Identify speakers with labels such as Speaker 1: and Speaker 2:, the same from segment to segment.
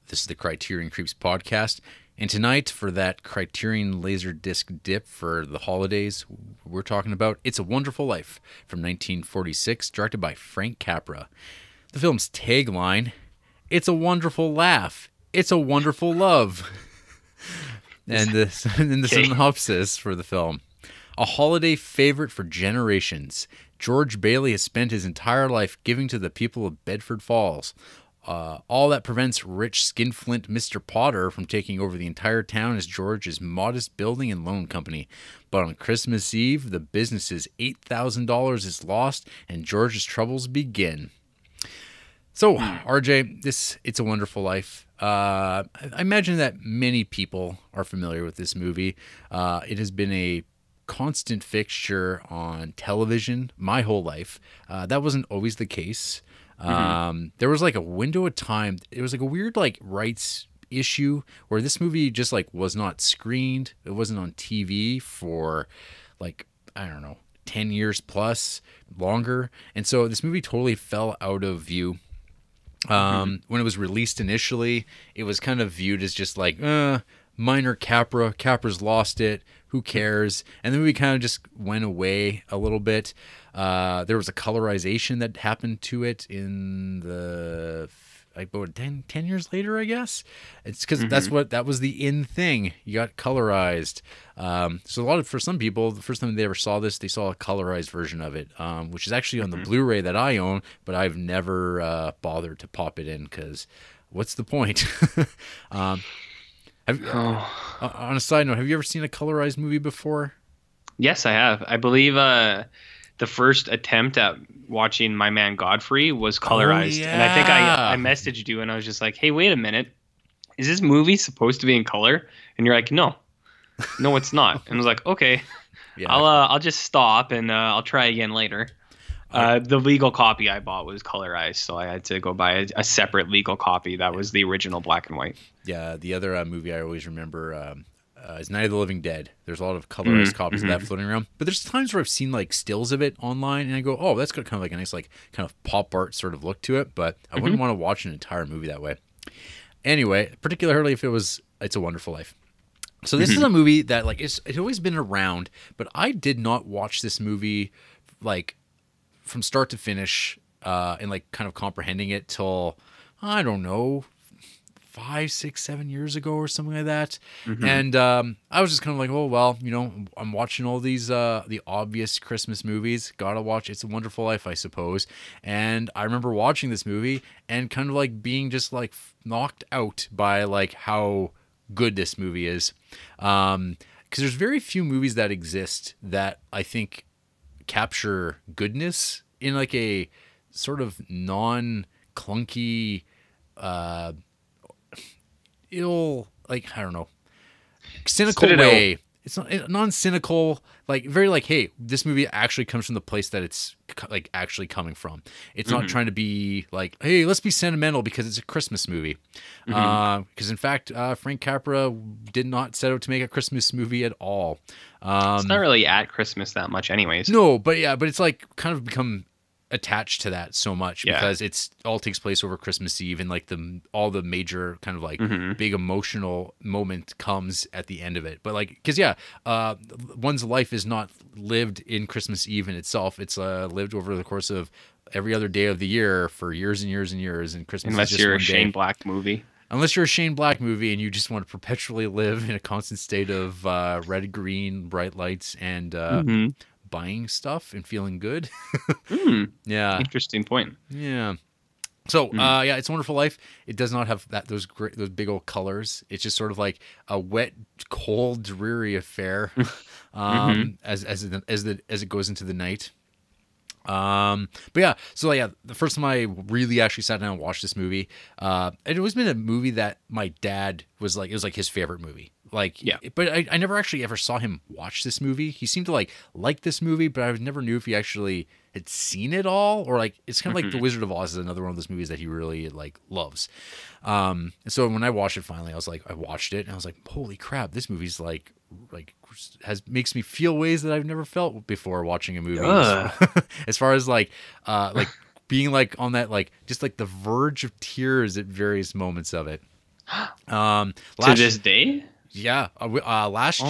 Speaker 1: This is the Criterion Creeps podcast. And tonight, for that Criterion Laserdisc dip for the holidays, we're talking about It's a Wonderful Life from 1946, directed by Frank Capra. The film's tagline, "It's a wonderful laugh. It's a wonderful love." And the synopsis for the film. A holiday favorite for generations, George Bailey has spent his entire life giving to the people of Bedford Falls. All that prevents rich skinflint Mr. Potter from taking over the entire town is George's modest building and loan company. But on Christmas Eve, the business's $8,000 is lost and George's troubles begin. So, RJ, It's a Wonderful Life. I imagine that many people are familiar with this movie. It has been a constant fixture on television my whole life. That wasn't always the case. There was like a window of time. It was like a weird like rights issue where this movie just like was not screened. It wasn't on TV for like, I don't know, 10 years plus longer. And so this movie totally fell out of view. When it was released initially, it was kind of viewed as just like, minor Capra's lost it. Who cares? And the movie kind of just went away a little bit. There was a colorization that happened to it in the like 10 years later, I guess. It's because that was the in thing. You got colorized. So for some people, the first time they ever saw this, they saw a colorized version of it, which is actually on the Blu-ray that I own, but I've never bothered to pop it in because what's the point? On a side note, have you ever seen a colorized movie before?
Speaker 2: Yes, I have. I believe the first attempt at watching My Man Godfrey was colorized. And I think I messaged you and I was just like, hey, wait a minute. Is this movie supposed to be in color? And you're like, no, it's not. And I was like, okay, yeah. I'll just stop and I'll try again later. The legal copy I bought was colorized, so I had to go buy a separate legal copy that was the original black and white.
Speaker 1: Yeah, the other movie I always remember is Night of the Living Dead. There's a lot of colorized copies of that floating around. But there's times where I've seen like stills of it online, and I go, oh, that's got kind of like a nice like kind of pop art sort of look to it. But I wouldn't want to watch an entire movie that way. Anyway, particularly if it was It's a Wonderful Life. So this is a movie that like it's always been around, but I did not watch this movie like from start to finish and like kind of comprehending it till, I don't know, 5, 6, 7 years ago or something like that. And I was just kind of like, oh, well, you know, I'm watching all these, the obvious Christmas movies. Gotta watch It's a Wonderful Life, I suppose. And I remember watching this movie and kind of like being just like knocked out by like how good this movie is. Because there's very few movies that exist that I think capture goodness in like a sort of non-clunky, ill, like, I don't know, cynical way. It's not non-cynical, like very like, hey, this movie actually comes from the place that it's like actually coming from. It's not trying to be like, hey, let's be sentimental because it's a Christmas movie. Because in fact, Frank Capra did not set out to make a Christmas movie at all.
Speaker 2: It's not really at Christmas that much anyways.
Speaker 1: No, but it's like kind of become attached to that so much because it's all takes place over Christmas Eve and like all the major kind of like big emotional moment comes at the end of it. But like, because one's life is not lived in Christmas Eve in itself. It's lived over the course of every other day of the year for years and years and years. And Christmas
Speaker 2: unless
Speaker 1: is just
Speaker 2: you're
Speaker 1: one
Speaker 2: a Shane
Speaker 1: day.
Speaker 2: Black movie.
Speaker 1: Unless you're a Shane Black movie and you just want to perpetually live in a constant state of red, green, bright lights and buying stuff and feeling good. Yeah.
Speaker 2: Interesting point.
Speaker 1: Yeah. So, It's a Wonderful Life. It does not have those big old colors. It's just sort of like a wet, cold, dreary affair as it goes into the night. The first time I really actually sat down and watched this movie, it always been a movie that my dad was like, it was like his favorite movie. Like, yeah, but I never actually ever saw him watch this movie. He seemed to like this movie, but I never knew if he actually had seen it all, or like, it's kind of like The Wizard of Oz is another one of those movies that he really like loves. And so when I watched it finally, I watched it and I was like, holy crap, this movie's like makes me feel ways that I've never felt before watching a movie. As far as like being like on that, like just like the verge of tears at various moments of it.
Speaker 2: To this day?
Speaker 1: Yeah, last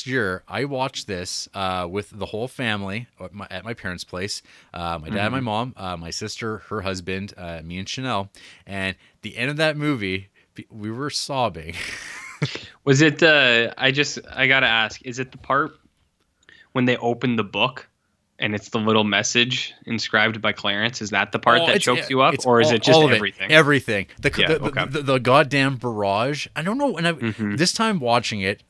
Speaker 1: year I watched this with the whole family at my parents' place. My dad, my mom, my sister, her husband, me and Chanel. And the end of that movie, we were sobbing.
Speaker 2: Was it? I gotta ask. Is it the part when they open the book? And it's the little message inscribed by Clarence. Is that the part that chokes you up, or is it just everything?
Speaker 1: Everything. The goddamn barrage. I don't know. And this time watching it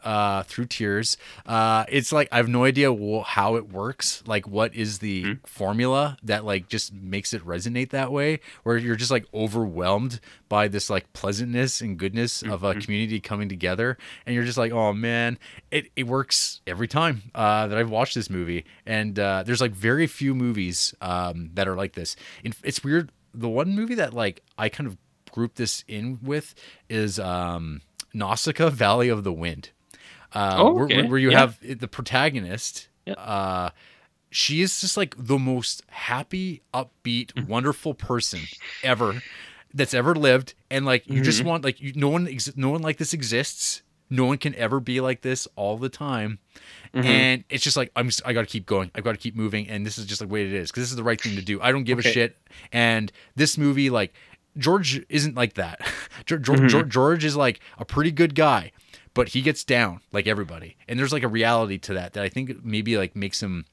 Speaker 1: through tears, it's like I have no idea how it works. Like, what is the formula that like just makes it resonate that way, where you're just like overwhelmed by this like pleasantness and goodness of a community coming together, and you're just like, oh man, it works every time that I've watched this movie, and there's like very few movies that are like this. It's weird. The one movie that like I kind of group this in with is Nausicaa, Valley of the Wind, where you have the protagonist. She is just like the most happy, upbeat, wonderful person ever that's ever lived, and like you just want like no one like this exists. No one can ever be like this all the time. And it's just like, I got to keep going. I've got to keep moving. And this is just like the way it is, because this is the right thing to do. I don't give a shit. And this movie, like, George isn't like that. George is like a pretty good guy, but he gets down like everybody. And there's like a reality to that I think maybe like makes him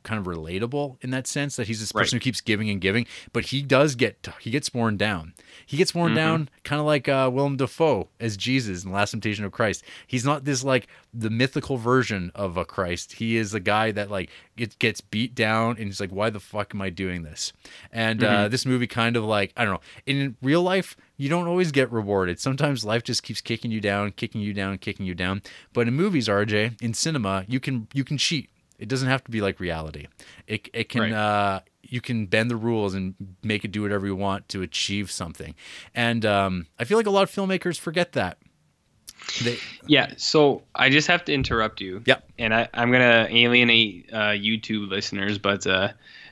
Speaker 1: kind of relatable in that sense, that he's this person who keeps giving and giving, but he gets worn down. He gets worn down kind of like Willem Dafoe as Jesus in The Last Temptation of Christ. He's not this like the mythical version of a Christ. He is a guy that like gets beat down and he's like, why the fuck am I doing this? And this movie kind of like, I don't know, in real life you don't always get rewarded. Sometimes life just keeps kicking you down. But in movies, RJ, in cinema, you can cheat. It doesn't have to be like reality. It can you can bend the rules and make it do whatever you want to achieve something. And I feel like a lot of filmmakers forget that.
Speaker 2: So I just have to interrupt you. Yep. And I'm gonna alienate YouTube listeners, but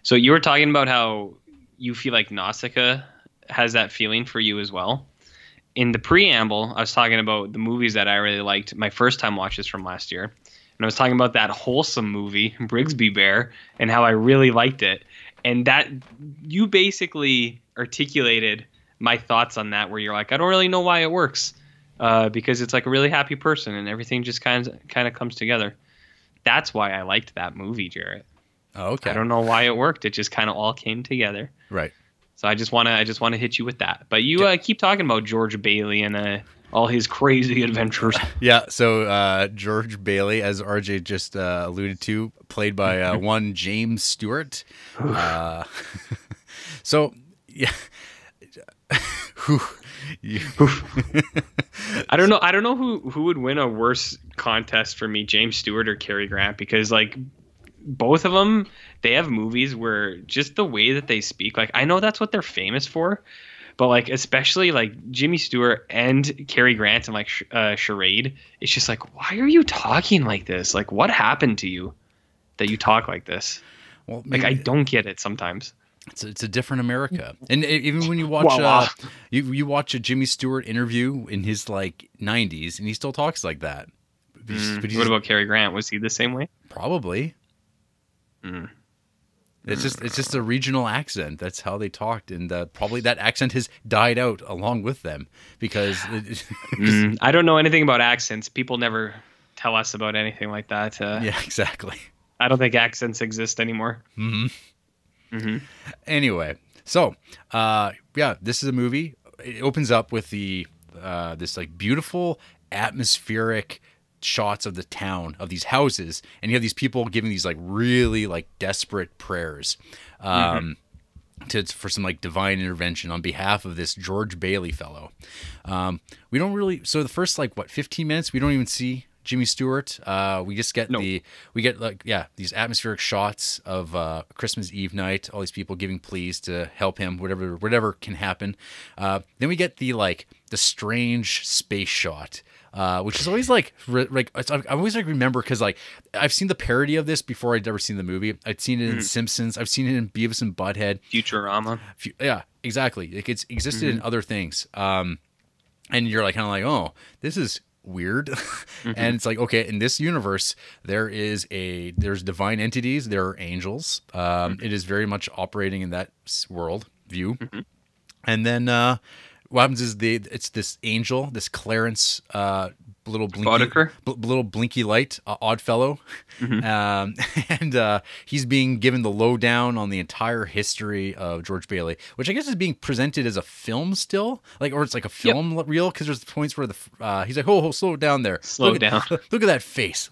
Speaker 2: so you were talking about how you feel like Nausicaa has that feeling for you as well. In the preamble, I was talking about the movies that I really liked. My first time watches from last year. And I was talking about that wholesome movie, Brigsby Bear, and how I really liked it. And that you basically articulated my thoughts on that, where you're like, I don't really know why it works, because it's like a really happy person and everything just kind of comes together. That's why I liked that movie, Jarrett.
Speaker 1: Oh, okay.
Speaker 2: I don't know why it worked. It just kind of all came together.
Speaker 1: Right.
Speaker 2: So I just want to hit you with that. But you keep talking about George Bailey and all his crazy adventures.
Speaker 1: Yeah, so George Bailey, as RJ just alluded to, played by one James Stewart. So, yeah.
Speaker 2: I don't know who would win a worse contest for me, James Stewart or Cary Grant, because like both of them, they have movies where just the way that they speak, like I know that's what they're famous for. But like, especially like Jimmy Stewart and Cary Grant and like Charade, it's just like, why are you talking like this? Like, what happened to you that you talk like this?
Speaker 1: Well,
Speaker 2: like, I don't get it sometimes.
Speaker 1: It's a different America, and even when you watch you watch a Jimmy Stewart interview in his like 90s, and he still talks like that.
Speaker 2: But what about Cary Grant? Was he the same way?
Speaker 1: Probably. It's just a regional accent. That's how they talked, and probably that accent has died out along with them because.
Speaker 2: I don't know anything about accents. People never tell us about anything like that.
Speaker 1: Yeah, exactly.
Speaker 2: I don't think accents exist anymore.
Speaker 1: Anyway, so this is a movie. It opens up with this like beautiful atmospheric shots of the town, of these houses, and you have these people giving these like really like desperate prayers for some like divine intervention on behalf of this George Bailey fellow. We don't really, so the first like 15 minutes we don't even see Jimmy Stewart. We just get these atmospheric shots of Christmas Eve night, all these people giving pleas to help him, whatever can happen. Then we get the strange space shot, which is always like I always like remember, because like I've seen the parody of this before. I'd never seen the movie. I'd seen it in Simpsons. I've seen it in Beavis and Butthead.
Speaker 2: Futurama.
Speaker 1: Yeah, exactly. Like it's existed in other things. and you're like kind of like, oh, this is weird. And it's like, okay, in this universe there's divine entities, there are angels. It is very much operating in that world view. And then what happens is it's this angel, this Clarence, little blinky light, odd fellow, and he's being given the lowdown on the entire history of George Bailey, which I guess is being presented as a film still, like, or it's like a film reel, because there's points where he's like, oh, slow down there,
Speaker 2: slow down.
Speaker 1: Look at that face,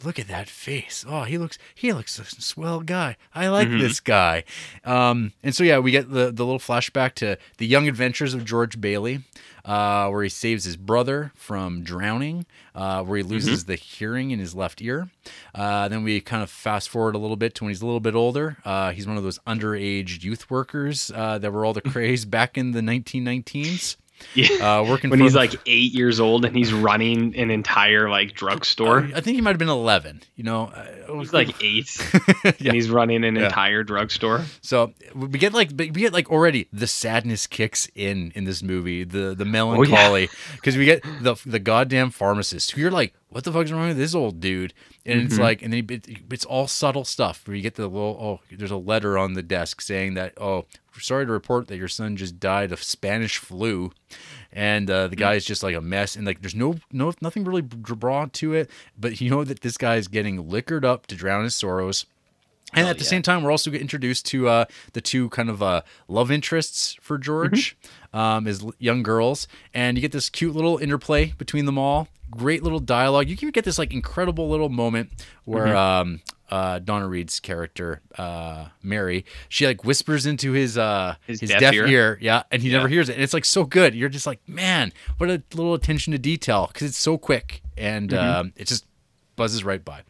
Speaker 1: Oh, he looks like a swell guy. I like this guy. And so yeah, we get the little flashback to the young adventures of George Bailey, where he saves his brother from drowning, where he loses the hearing in his left ear. Then we kind of fast forward a little bit to when he's a little bit older. He's one of those underage youth workers that were all the craze back in the 1919s.
Speaker 2: Yeah,
Speaker 1: working
Speaker 2: when he's like 8 years old and he's running an entire like drugstore.
Speaker 1: I think he might have been 11. You know,
Speaker 2: he's like 8, and he's running an entire drugstore.
Speaker 1: So we get like already the sadness kicks in this movie, the melancholy, because we get the goddamn pharmacist who you're like, what the fuck's wrong with this old dude? And it's like, and then it's all subtle stuff where you get the little, there's a letter on the desk saying that, sorry to report that your son just died of Spanish flu. And the guy is just like a mess. And like, there's nothing really brought to it, but you know that this guy is getting liquored up to drown his sorrows. And at the same time, we're also getting introduced to the two kind of love interests for George, as young girls. And you get this cute little interplay between them all. Great little dialogue. You can get this like incredible little moment where Donna Reed's character, Mary, she like whispers into his deaf ear. Yeah, and he never hears it. And it's like so good. You're just like, man, what a little attention to detail, because it's so quick, and it just buzzes right by.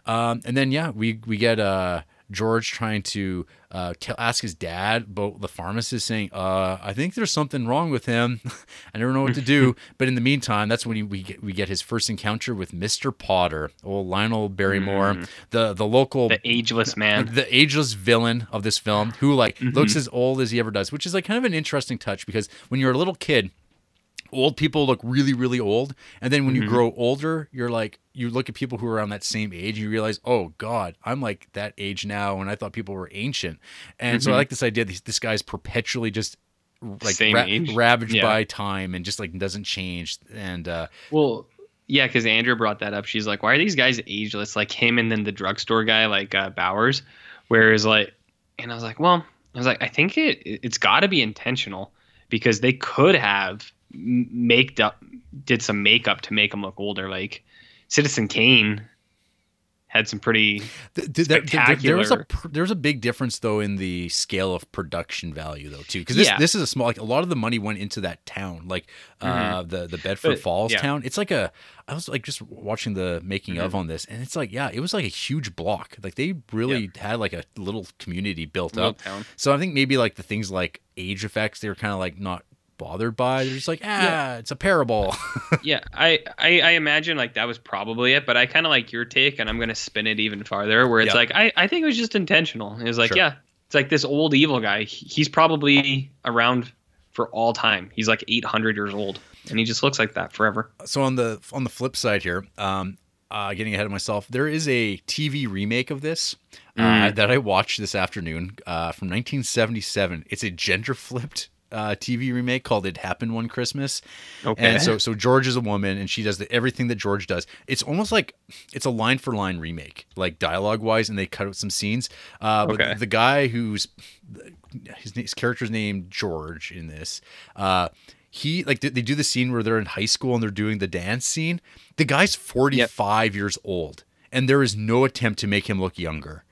Speaker 1: And then we get George trying to ask his dad about the pharmacist, saying, I think there's something wrong with him. I never know what to do. But in the meantime, that's when we get his first encounter with Mr. Potter, old Lionel Barrymore, the local,
Speaker 2: the ageless man,
Speaker 1: the ageless villain of this film, who like looks as old as he ever does, which is like kind of an interesting touch, because when you're a little kid, old people look really, really old. And then when you grow older, you're like, you look at people who are around that same age, and you realize, oh God, I'm like that age now, and I thought people were ancient. And so I like this idea that this guy's perpetually just like ravaged by time, and just like doesn't change. And
Speaker 2: because Andrea brought that up. She's like, why are these guys ageless? Like him, and then the drugstore guy, like Bowers, whereas like, and I was like, I think it's got to be intentional, because they could have did some makeup to make him look older. Like Citizen Kane had some pretty spectacular. There's a big difference though in the scale of production value though too, because this is a small, like a lot of the money went into that town, like the Bedford Falls town. It's like I was like just watching the making of on this, and it's like it was like a huge block. Like they really had like a little community built up. Town. So I think maybe like the things like age effects, they were kind of like not bothered by. They're just like, it's a parable. I imagine like that was probably it, but I kind of like your take, and I'm gonna spin it even farther, where it's like I think it was just intentional. It was like it's like this old evil guy, he's probably around for all time. He's like 800 years old, and he just looks like that forever.
Speaker 1: So on the flip side here, getting ahead of myself, there is a TV remake of this that I watched this afternoon from 1977. It's a gender flipped TV remake called It Happened One Christmas. Okay. And so George is a woman, and she does everything that George does. It's almost like it's a line for line remake, like dialogue wise, and they cut out some scenes. But the guy who's his character's named George in this, he like they do the scene where they're in high school and they're doing the dance scene. The guy's 45 years old, and there is no attempt to make him look younger.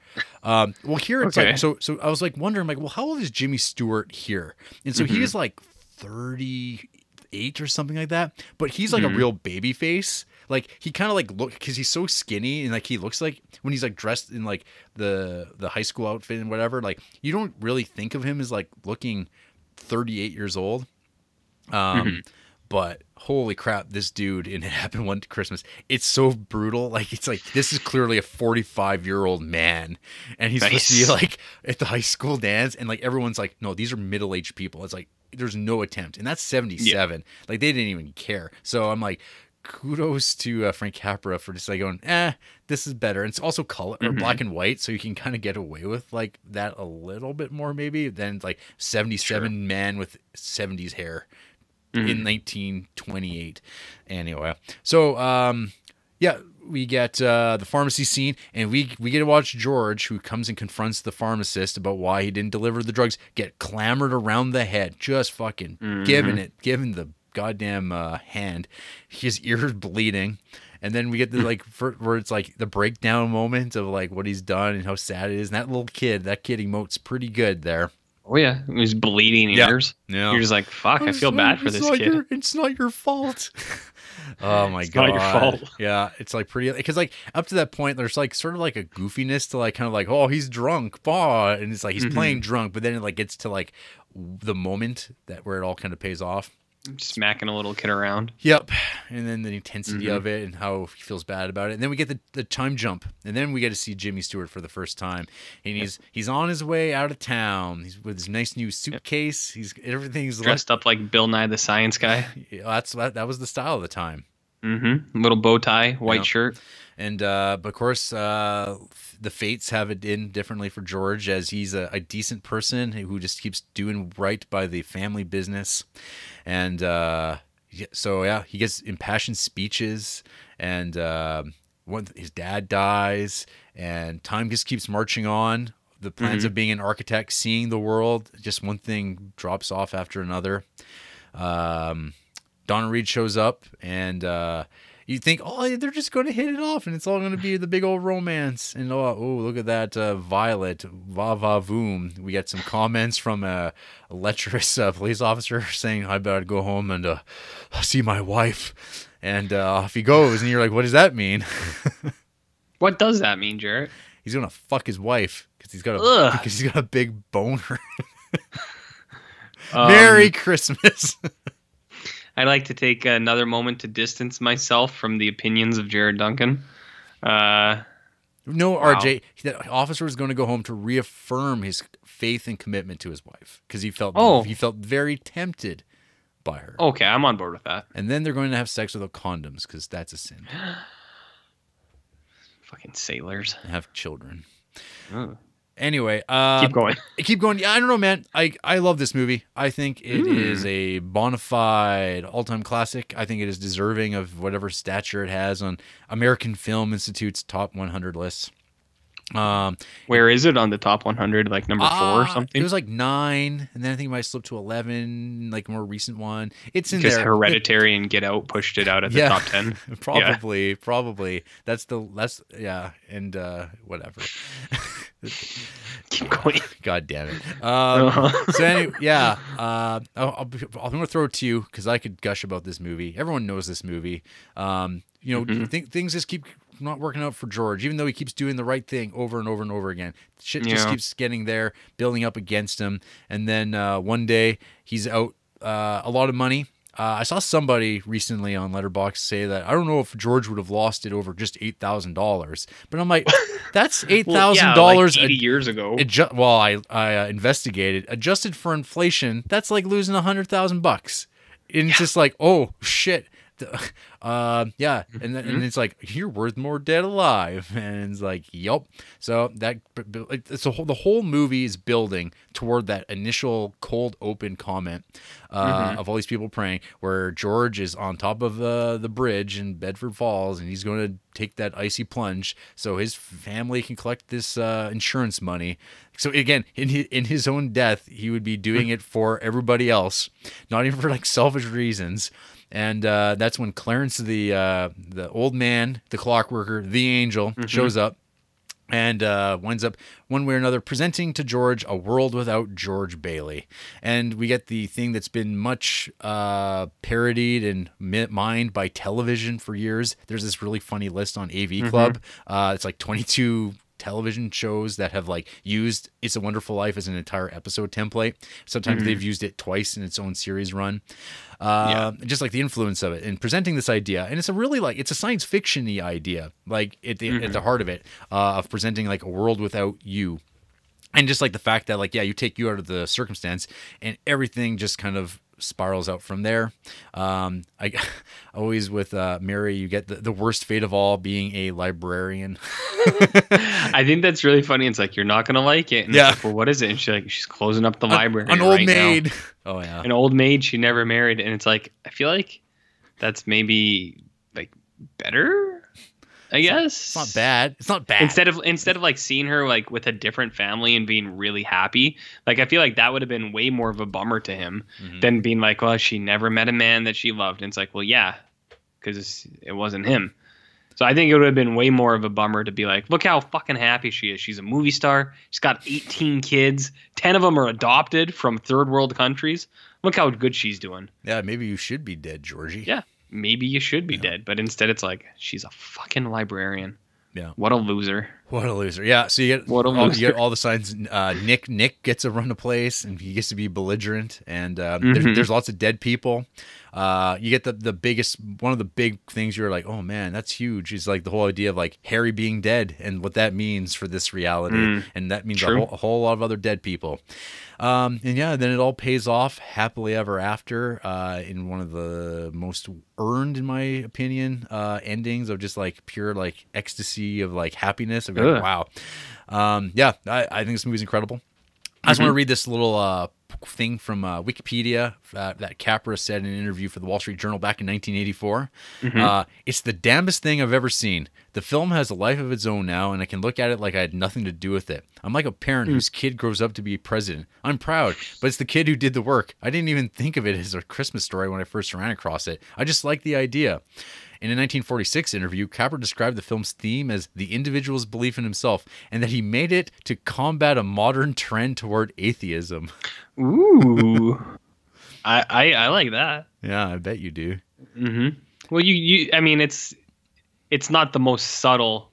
Speaker 1: Here it's like, so I was like wondering, like, well, how old is Jimmy Stewart here? And so he is like 38 or something like that, but he's like a real baby face. Like he kind of like look, because he's so skinny, and like he looks like when he's like dressed in like the high school outfit and whatever, like you don't really think of him as like looking 38 years old. But holy crap, this dude in It Happened One Christmas, it's so brutal. Like, it's like, this is clearly a 45-year-old man, and he's supposed to be like at the high school dance, and like everyone's like, no, these are middle-aged people. It's like, there's no attempt, and that's 77. Yeah. Like they didn't even care. So I'm like, kudos to Frank Capra for just like going, this is better. And it's also color or black and white, so you can kind of get away with like that a little bit more maybe than like 77 man with 70s hair in 1928. Anyway, so yeah, we get the pharmacy scene, and we get to watch George, who comes and confronts the pharmacist about why he didn't deliver the drugs, get clambered around the head, just fucking giving the goddamn hand. His ears bleeding. And then we get the like where it's like the breakdown moment of like what he's done and how sad it is. And that little kid, that kid emotes pretty good there.
Speaker 2: Oh yeah, he was bleeding ears. Yeah. You're just like, fuck, I feel bad for this kid.
Speaker 1: It's not your fault. Oh my God.
Speaker 2: It's not your fault.
Speaker 1: Yeah, it's like pretty, because like up to that point there's like sort of like a goofiness to like kind of like, oh, he's drunk, bah, and it's like he's playing drunk, but then it like gets to like the moment that where it all kind of pays off.
Speaker 2: Smacking a little kid around.
Speaker 1: Yep. And then the intensity of it and how he feels bad about it. And then we get the time jump. And then we get to see Jimmy Stewart for the first time. And he's on his way out of town. He's with his nice new suitcase. Everything's
Speaker 2: dressed up like Bill Nye the Science Guy.
Speaker 1: Yeah, that was the style of the time.
Speaker 2: Little bow tie, white shirt.
Speaker 1: And but of course, the fates have it in differently for George, as he's a decent person who just keeps doing right by the family business. And so yeah, he gets impassioned speeches, and his dad dies, and time just keeps marching on. The plans of being an architect, seeing the world, just one thing drops off after another. Donna Reed shows up, and you think, oh, they're just going to hit it off, and it's all going to be the big old romance. And oh, look at that Violet, va va voom. We get some comments from a lecherous police officer saying, I better go home and see my wife. And off he goes, and you're like, what does that mean?
Speaker 2: What does that mean, Jarrett?
Speaker 1: He's going to fuck his wife because he's got a big boner. Merry Christmas.
Speaker 2: I'd like to take another moment to distance myself from the opinions of Jared Duncan.
Speaker 1: No, RJ, that officer was going to go home to reaffirm his faith and commitment to his wife because he felt very tempted by her.
Speaker 2: Okay, I'm on board with that.
Speaker 1: And then they're going to have sex without condoms because that's a sin.
Speaker 2: Fucking sailors.
Speaker 1: And have children.
Speaker 2: Oh.
Speaker 1: Anyway,
Speaker 2: keep going.
Speaker 1: Yeah, I don't know, man. I love this movie. I think it is a bona fide all-time classic. I think it is deserving of whatever stature it has on American Film Institute's top 100 lists.
Speaker 2: Where is it on the top 100? Like number 4 or something?
Speaker 1: It was like 9, and then I think it might slip to 11, like a more recent one. It's in
Speaker 2: because
Speaker 1: there.
Speaker 2: Hereditary and Get Out pushed it out at the top 10.
Speaker 1: Probably. That's and whatever.
Speaker 2: Keep going.
Speaker 1: God damn it. So anyway, yeah. I'm going to throw it to you because I could gush about this movie. Everyone knows this movie. Things just keep not working out for George, even though he keeps doing the right thing over and over and over again. Shit just keeps getting there, building up against him. And then one day he's out a lot of money. I saw somebody recently on Letterboxd say that I don't know if George would have lost it over just $8,000, but I'm like, that's $8,000
Speaker 2: like 80 years ago.
Speaker 1: I investigated, adjusted for inflation, that's like losing $100,000. And it's just like, oh shit. And it's like, you're worth more dead alive, and it's like, yup. So the whole movie is building toward that initial cold open comment of all these people praying, where George is on top of the bridge in Bedford Falls, and he's going to take that icy plunge so his family can collect this insurance money. So again, in his own death, he would be doing it for everybody else, not even for like selfish reasons. And that's when Clarence, the old man, the clockworker, the angel, shows up and winds up one way or another presenting to George a world without George Bailey. And we get the thing that's been much parodied and mined by television for years. There's this really funny list on AV Club. It's like 22 television shows that have like used It's a Wonderful Life as an entire episode template. Sometimes they've used it twice in its own series run. Just like the influence of it and presenting this idea. And it's a really it's a science fiction-y idea, like at the heart of it, of presenting like a world without you. And just like the fact that like, yeah, you out of the circumstance and everything just kind of spirals out from there. I always with Mary, you get the worst fate of all, being a librarian.
Speaker 2: I think that's really funny. It's like, you're not gonna like it. And
Speaker 1: Yeah.
Speaker 2: it's like, well, what is it? And she's closing up the library.
Speaker 1: An old
Speaker 2: right
Speaker 1: maid.
Speaker 2: now.
Speaker 1: Oh yeah.
Speaker 2: An old maid she never married. And it's like, I feel like that's maybe like better, I guess.
Speaker 1: It's not bad. It's not bad.
Speaker 2: Instead of like seeing her like with a different family and being really happy, like I feel like that would have been way more of a bummer to him than being like, well, she never met a man that she loved. And it's like, well, yeah, because it wasn't him. So I think it would have been way more of a bummer to be like, look how fucking happy she is. She's a movie star. She's got 18 kids. 10 of them are adopted from third world countries. Look how good she's doing.
Speaker 1: Yeah, maybe you should be dead, Georgie.
Speaker 2: Yeah. Maybe you should be dead, but instead it's like, she's a fucking librarian.
Speaker 1: Yeah.
Speaker 2: What a loser.
Speaker 1: What a loser. Yeah. So you get all the signs. Nick gets to run the place, and he gets to be belligerent. And there's lots of dead people. You get the biggest, one of the big things. You're like, oh man, that's huge. Is like the whole idea of like Harry being dead and what that means for this reality, and that means a whole lot of other dead people. And yeah, then it all pays off happily ever after in one of the most earned, in my opinion, endings of just like pure like ecstasy of like happiness. Of like, wow. Yeah, I think this movie's incredible. I just want to read this little thing from Wikipedia that Capra said in an interview for the Wall Street Journal back in 1984. It's the damnedest thing I've ever seen. The film has a life of its own now, and I can look at it like I had nothing to do with it. I'm like a parent whose kid grows up to be president. I'm proud, but it's the kid who did the work. I didn't even think of it as a Christmas story when I first ran across it. I just liked the idea. In a 1946 interview, Capra described the film's theme as the individual's belief in himself, and that he made it to combat a modern trend toward atheism.
Speaker 2: Ooh, I like that.
Speaker 1: Yeah, I bet you do.
Speaker 2: Well, I mean, it's not the most subtle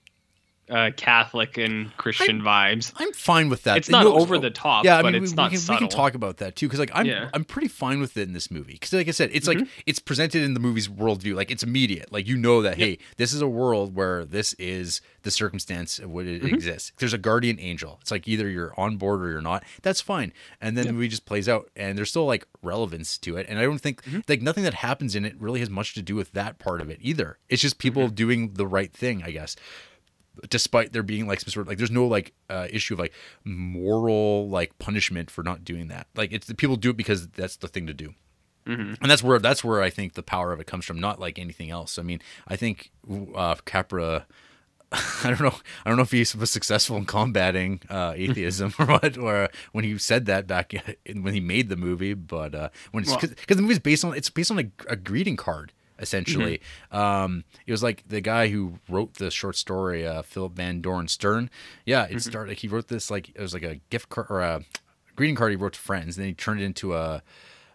Speaker 2: Catholic and Christian vibes.
Speaker 1: I'm fine with that.
Speaker 2: It's not over the top, but it's not subtle.
Speaker 1: We can talk about that too, because like I'm pretty fine with it in this movie. Because like I said, it's like it's presented in the movie's worldview, like it's immediate. Like you know that hey, this is a world where this is the circumstance of what it exists. There's a guardian angel. It's like either you're on board or you're not. That's fine. And then the movie just plays out, and there's still like relevance to it. And I don't think like nothing that happens in it really has much to do with that part of it either. It's just people doing the right thing, I guess. Despite there being like some sort of like, there's no like issue of like moral like punishment for not doing that. Like it's the people do it because that's the thing to do, and that's where I think the power of it comes from, not like anything else. I mean, I think Capra, I don't know if he was successful in combating atheism or what, or when he said that back when he made the movie, but because the movie's based on a greeting card. Essentially, it was like the guy who wrote the short story, Philip Van Doren Stern. Yeah, it started. Like, he wrote this like it was like a gift card or a greeting card he wrote to friends. And then he turned it into a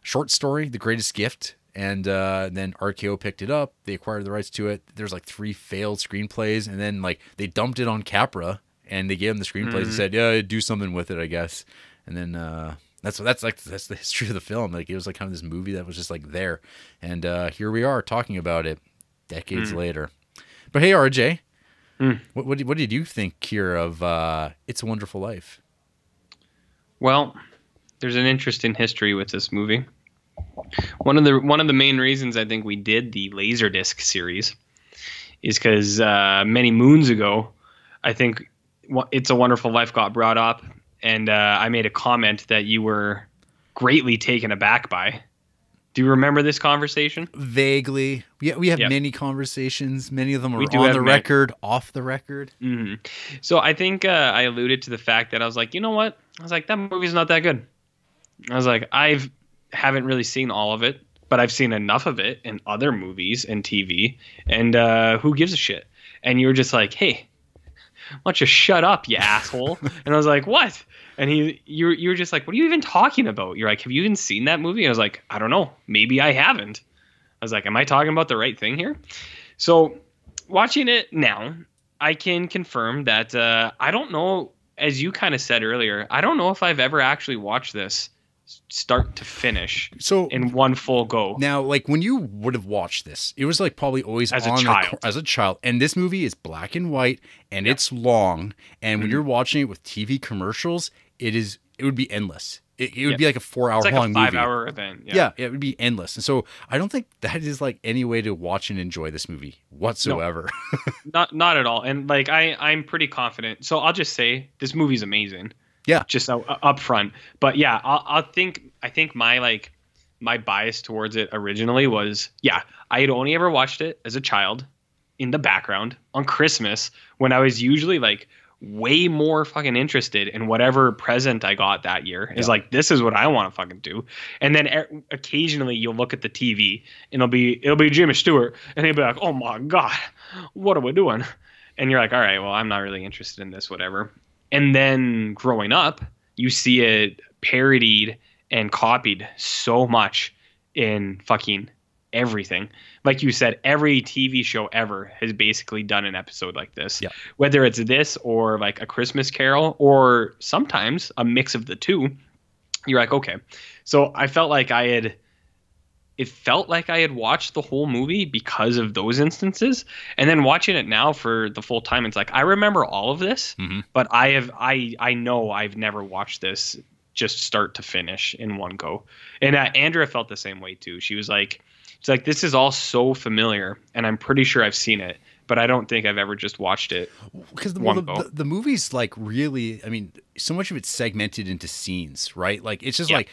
Speaker 1: short story, The Greatest Gift. And then RKO picked it up. They acquired the rights to it. There's like 3 failed screenplays, and then like they dumped it on Capra, and they gave him the screenplays and said, "Yeah, do something with it, I guess." And then. That's the history of the film. Like it was like kind of this movie that was just like there, and here we are talking about it decades later. But hey, RJ, what did you think here of It's a Wonderful Life?
Speaker 2: Well, there's an interesting history with this movie. One of the main reasons I think we did the Laserdisc series is because many moons ago, I think It's a Wonderful Life got brought up. And I made a comment that you were greatly taken aback by. Do you remember this conversation?
Speaker 1: Vaguely. Yeah, we have many conversations. Many of them are on the record, off the record.
Speaker 2: So I think I alluded to the fact that I was like, you know what? I was like, that movie's not that good. I was like, haven't really seen all of it, but I've seen enough of it in other movies and TV. And who gives a shit? And you were just like, hey, why don't you shut up, you asshole? And I was like, what? And you were just like, what are you even talking about? You're like, have you even seen that movie? And I was like, I don't know. Maybe I haven't. I was like, am I talking about the right thing here? So watching it now, I can confirm that I don't know, as you kind of said earlier, I don't know if I've ever actually watched this start to finish in one full go.
Speaker 1: Now, like when you would have watched this, it was like probably always
Speaker 2: as a
Speaker 1: child. And this movie is black and white and it's long. And when you're watching it with TV commercials, it would be endless. It would
Speaker 2: Yep.
Speaker 1: be like a 4-hour
Speaker 2: It's like
Speaker 1: long
Speaker 2: a
Speaker 1: movie.
Speaker 2: 5-hour event.
Speaker 1: Yeah, it would be endless. And so I don't think that is like any way to watch and enjoy this movie whatsoever.
Speaker 2: Not at all. And like I'm pretty confident. So I'll just say this movie's amazing.
Speaker 1: Yeah.
Speaker 2: Just up front. But yeah, I think my bias towards it originally was, I had only ever watched it as a child in the background on Christmas when I was usually like way more fucking interested in whatever present I got that year. Is like, this is what I want to fucking do. And then occasionally you'll look at the TV and it'll be Jimmy Stewart and he'll be like, oh my God, what are we doing? And you're like, all right, well, I'm not really interested in this, whatever. And then growing up, you see it parodied and copied so much in fucking everything. Like you said, every TV show ever has basically done an episode like this.
Speaker 1: Yeah.
Speaker 2: Whether it's this or like A Christmas Carol or sometimes a mix of the two, you're like, okay. So I felt like it felt like I had watched the whole movie because of those instances. And then watching it now for the full time, it's like, I remember all of this, but I know I've never watched this just start to finish in one go. And Andrea felt the same way too. She was like, it's like, this is all so familiar and I'm pretty sure I've seen it, but I don't think I've ever just watched it.
Speaker 1: Because the movie's like really, I mean, so much of it's segmented into scenes, right? Like it's just like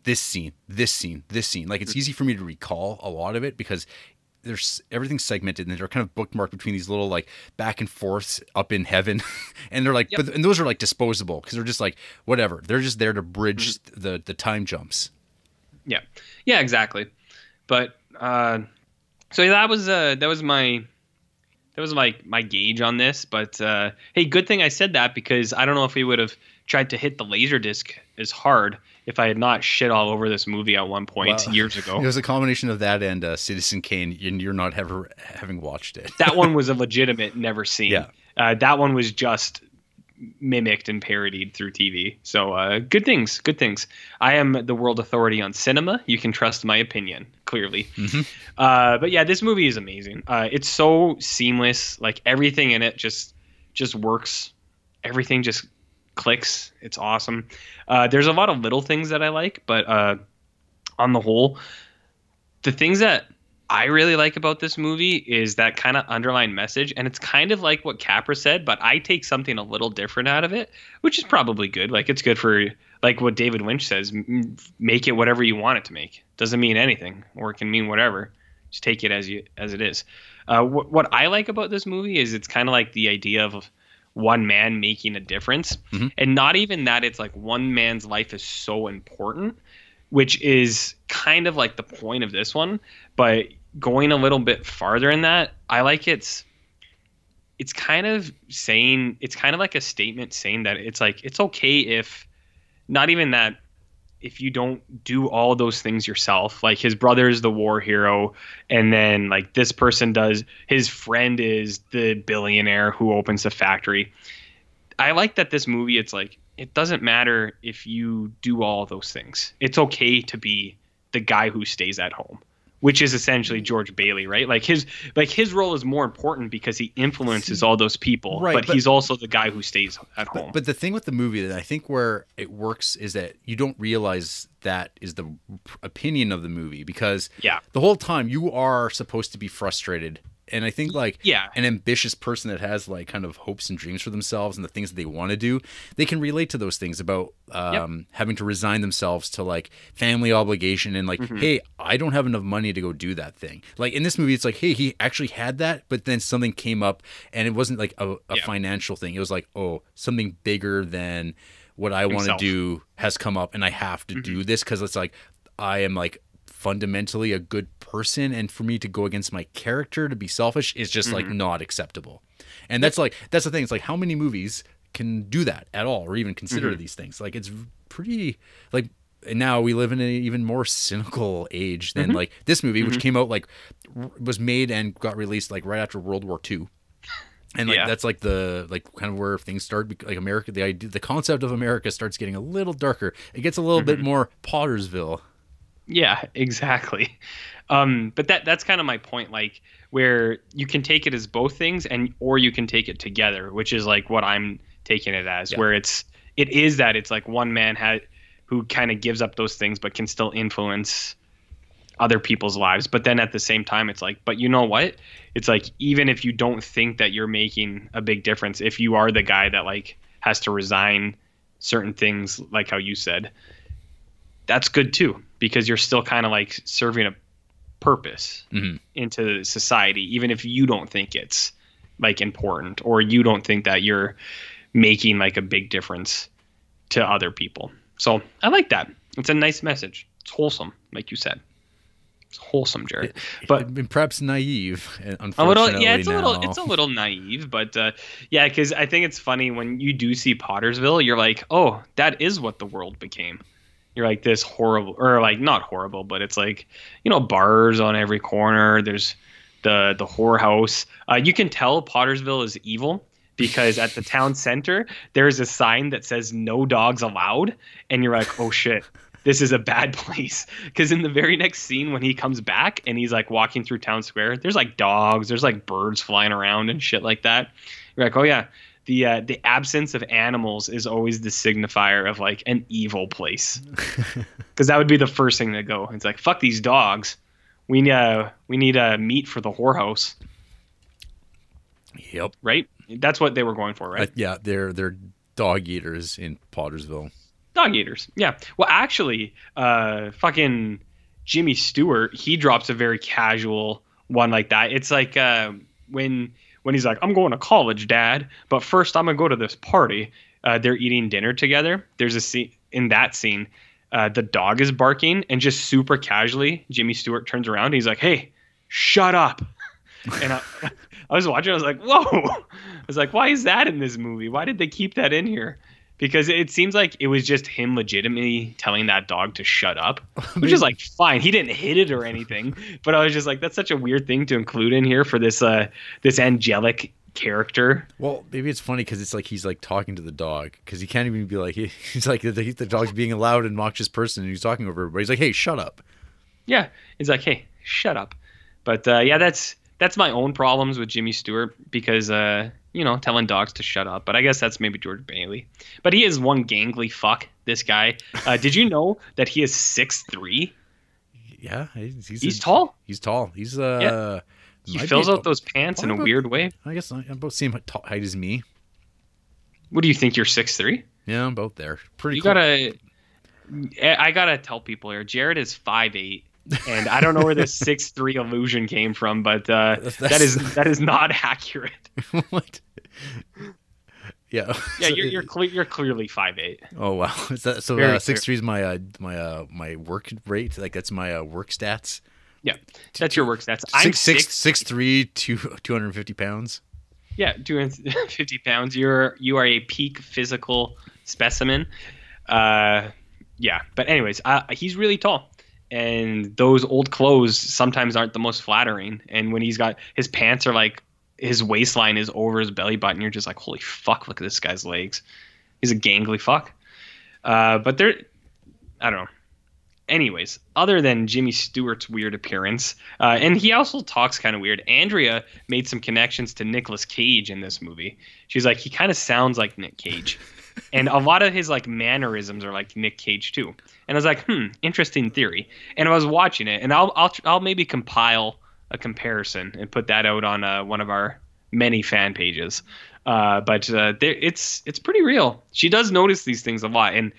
Speaker 1: this scene, this scene, this scene. Like it's easy for me to recall a lot of it because there's everything's segmented and they're kind of bookmarked between these little like back and forths up in heaven. And they're like, and those are like disposable because they're just like, whatever. They're just there to bridge the time jumps. Yeah.
Speaker 2: Yeah, exactly. But, so that was my gauge on this, but hey, good thing I said that because I don't know if we would have tried to hit the Laserdisc as hard if I had not shit all over this movie at one point years ago.
Speaker 1: It was a combination of that and Citizen Kane, and you're not ever having watched it.
Speaker 2: That one was a legitimate never seen. Yeah. That one was just mimicked and parodied through TV. So good things. I am the world authority on cinema. You can trust my opinion, clearly. But yeah, this movie is amazing. It's so seamless. Like everything in it just works. Everything just clicks. It's awesome. There's a lot of little things that I like, but on the whole, the things that I really like about this movie is that kind of underlying message. And it's kind of like what Capra said, but I take something a little different out of it, which is probably good. Like it's good for like what David Lynch says, make it whatever you want it to make. Doesn't mean anything, or it can mean whatever. Just take it as it is. What I like about this movie is it's kind of like the idea of one man making a difference. And not even that it's like one man's life is so important, which is kind of like the point of this one, but going a little bit farther in that, I like it's kind of like a statement saying that it's like, it's okay if not even that, if you don't do all those things yourself. Like his brother is the war hero, and then like this person does, his friend is the billionaire who opens the factory. I like that this movie, it's like, it doesn't matter if you do all those things. It's okay to be the guy who stays at home, which is essentially George Bailey, right? Like his role is more important because he influences all those people, right, but he's also the guy who stays at home.
Speaker 1: But the thing with the movie that I think where it works is that you don't realize that is the opinion of the movie, because the whole time you are supposed to be frustrated. And I think like an ambitious person that has like kind of hopes and dreams for themselves and the things that they want to do, they can relate to those things about having to resign themselves to like family obligation and like, hey, I don't have enough money to go do that thing. Like in this movie, it's like, hey, he actually had that, but then something came up and it wasn't like a financial thing. It was like, oh, something bigger than what I want to do has come up and I have to do this because it's like I am like fundamentally a good person, and for me to go against my character to be selfish is just like not acceptable. And that's the thing. It's like, how many movies can do that at all, or even consider these things? Like it's pretty like, and now we live in an even more cynical age than like this movie, which came out like was made and got released like right after World War II. And like that's like the like kind of where things start, like America, the concept of America starts getting a little darker. It gets a little bit more Pottersville.
Speaker 2: Yeah, exactly. But that's kind of my point, like where you can take it as both things or you can take it together, which is like what I'm taking it as, where it's it is that it's like one man who kind of gives up those things but can still influence other people's lives. But then at the same time, it's like, but you know what? It's like, even if you don't think that you're making a big difference, if you are the guy that like has to resign certain things, like how you said, that's good too, because you're still kind of like serving a purpose into society, even if you don't think it's like important, or you don't think that you're making like a big difference to other people. So I like that. It's a nice message. It's wholesome, like you said. It's wholesome, Jarrett. But
Speaker 1: perhaps naive.
Speaker 2: A little, yeah, it's a little naive, but yeah, because I think it's funny when you do see Pottersville, you're like, oh, that is what the world became. You're like this horrible, or like not horrible, but it's like, you know, bars on every corner. There's the whorehouse. You can tell Pottersville is evil because at the town center there's a sign that says "No dogs allowed," and you're like, oh shit. This is a bad place, because in the very next scene when he comes back and he's like walking through town square, there's like dogs, there's like birds flying around and shit like that. You're like, oh yeah, the absence of animals is always the signifier of like an evil place, because that would be the first thing to go. It's like, fuck these dogs, we need meat for the whorehouse.
Speaker 1: Yep.
Speaker 2: Right. That's what they were going for, right?
Speaker 1: Yeah, they're dog eaters in Pottersville.
Speaker 2: Dog eaters, yeah. Well, actually, fucking Jimmy Stewart, he drops a very casual one like that. It's like when he's like, I'm going to college, Dad, but first I'm gonna go to this party. They're eating dinner together. There's a scene in that scene. The dog is barking, and just super casually, Jimmy Stewart turns around and he's like, hey, shut up. And I was watching, I was like, whoa. I was like, why is that in this movie? Why did they keep that in here? Because it seems like it was just him legitimately telling that dog to shut up, which is like fine. He didn't hit it or anything, but I was just like, that's such a weird thing to include in here for this this angelic character.
Speaker 1: Well, maybe it's funny because it's like he's like talking to the dog, because he can't even be like, he's like the dog's being a loud and obnoxious person and he's talking over everybody. He's like, hey, shut up.
Speaker 2: Yeah, he's like, hey, shut up. But yeah, that's my own problems with Jimmy Stewart, because you know, telling dogs to shut up. But I guess that's maybe George Bailey. But he is one gangly fuck, this guy. Did you know that he is 6'3"?
Speaker 1: Yeah,
Speaker 2: he's tall.
Speaker 1: He's tall. He's
Speaker 2: yeah. He fills out those pants in a weird way.
Speaker 1: I guess I'm about the same height as me.
Speaker 2: What do you think? You're 6'3"?
Speaker 1: Yeah, I'm about there. Pretty.
Speaker 2: I gotta tell people here. Jarrett is 5'8". And I don't know where this 6'3" illusion came from, but that is not accurate.
Speaker 1: What? Yeah.
Speaker 2: Yeah, you're clearly 5'8".
Speaker 1: Oh wow. Is that so? 6'3" is my work rate. Like that's my work stats.
Speaker 2: Yeah, that's your work stats.
Speaker 1: I'm 6'3", 250 pounds.
Speaker 2: Yeah, 250 pounds. You are a peak physical specimen. Yeah, but anyways, he's really tall. And those old clothes sometimes aren't the most flattering. And when he's got his pants are like, his waistline is over his belly button, you're just like, holy fuck, look at this guy's legs. He's a gangly fuck. But I don't know. Anyways, other than Jimmy Stewart's weird appearance, and he also talks kind of weird, Andrea made some connections to Nicolas Cage in this movie. She's like, he kind of sounds like Nick Cage. And a lot of his like mannerisms are like Nick Cage too. And I was like, interesting theory. And I was watching it, and I'll maybe compile a comparison and put that out on one of our many fan pages. But it's pretty real. She does notice these things a lot. And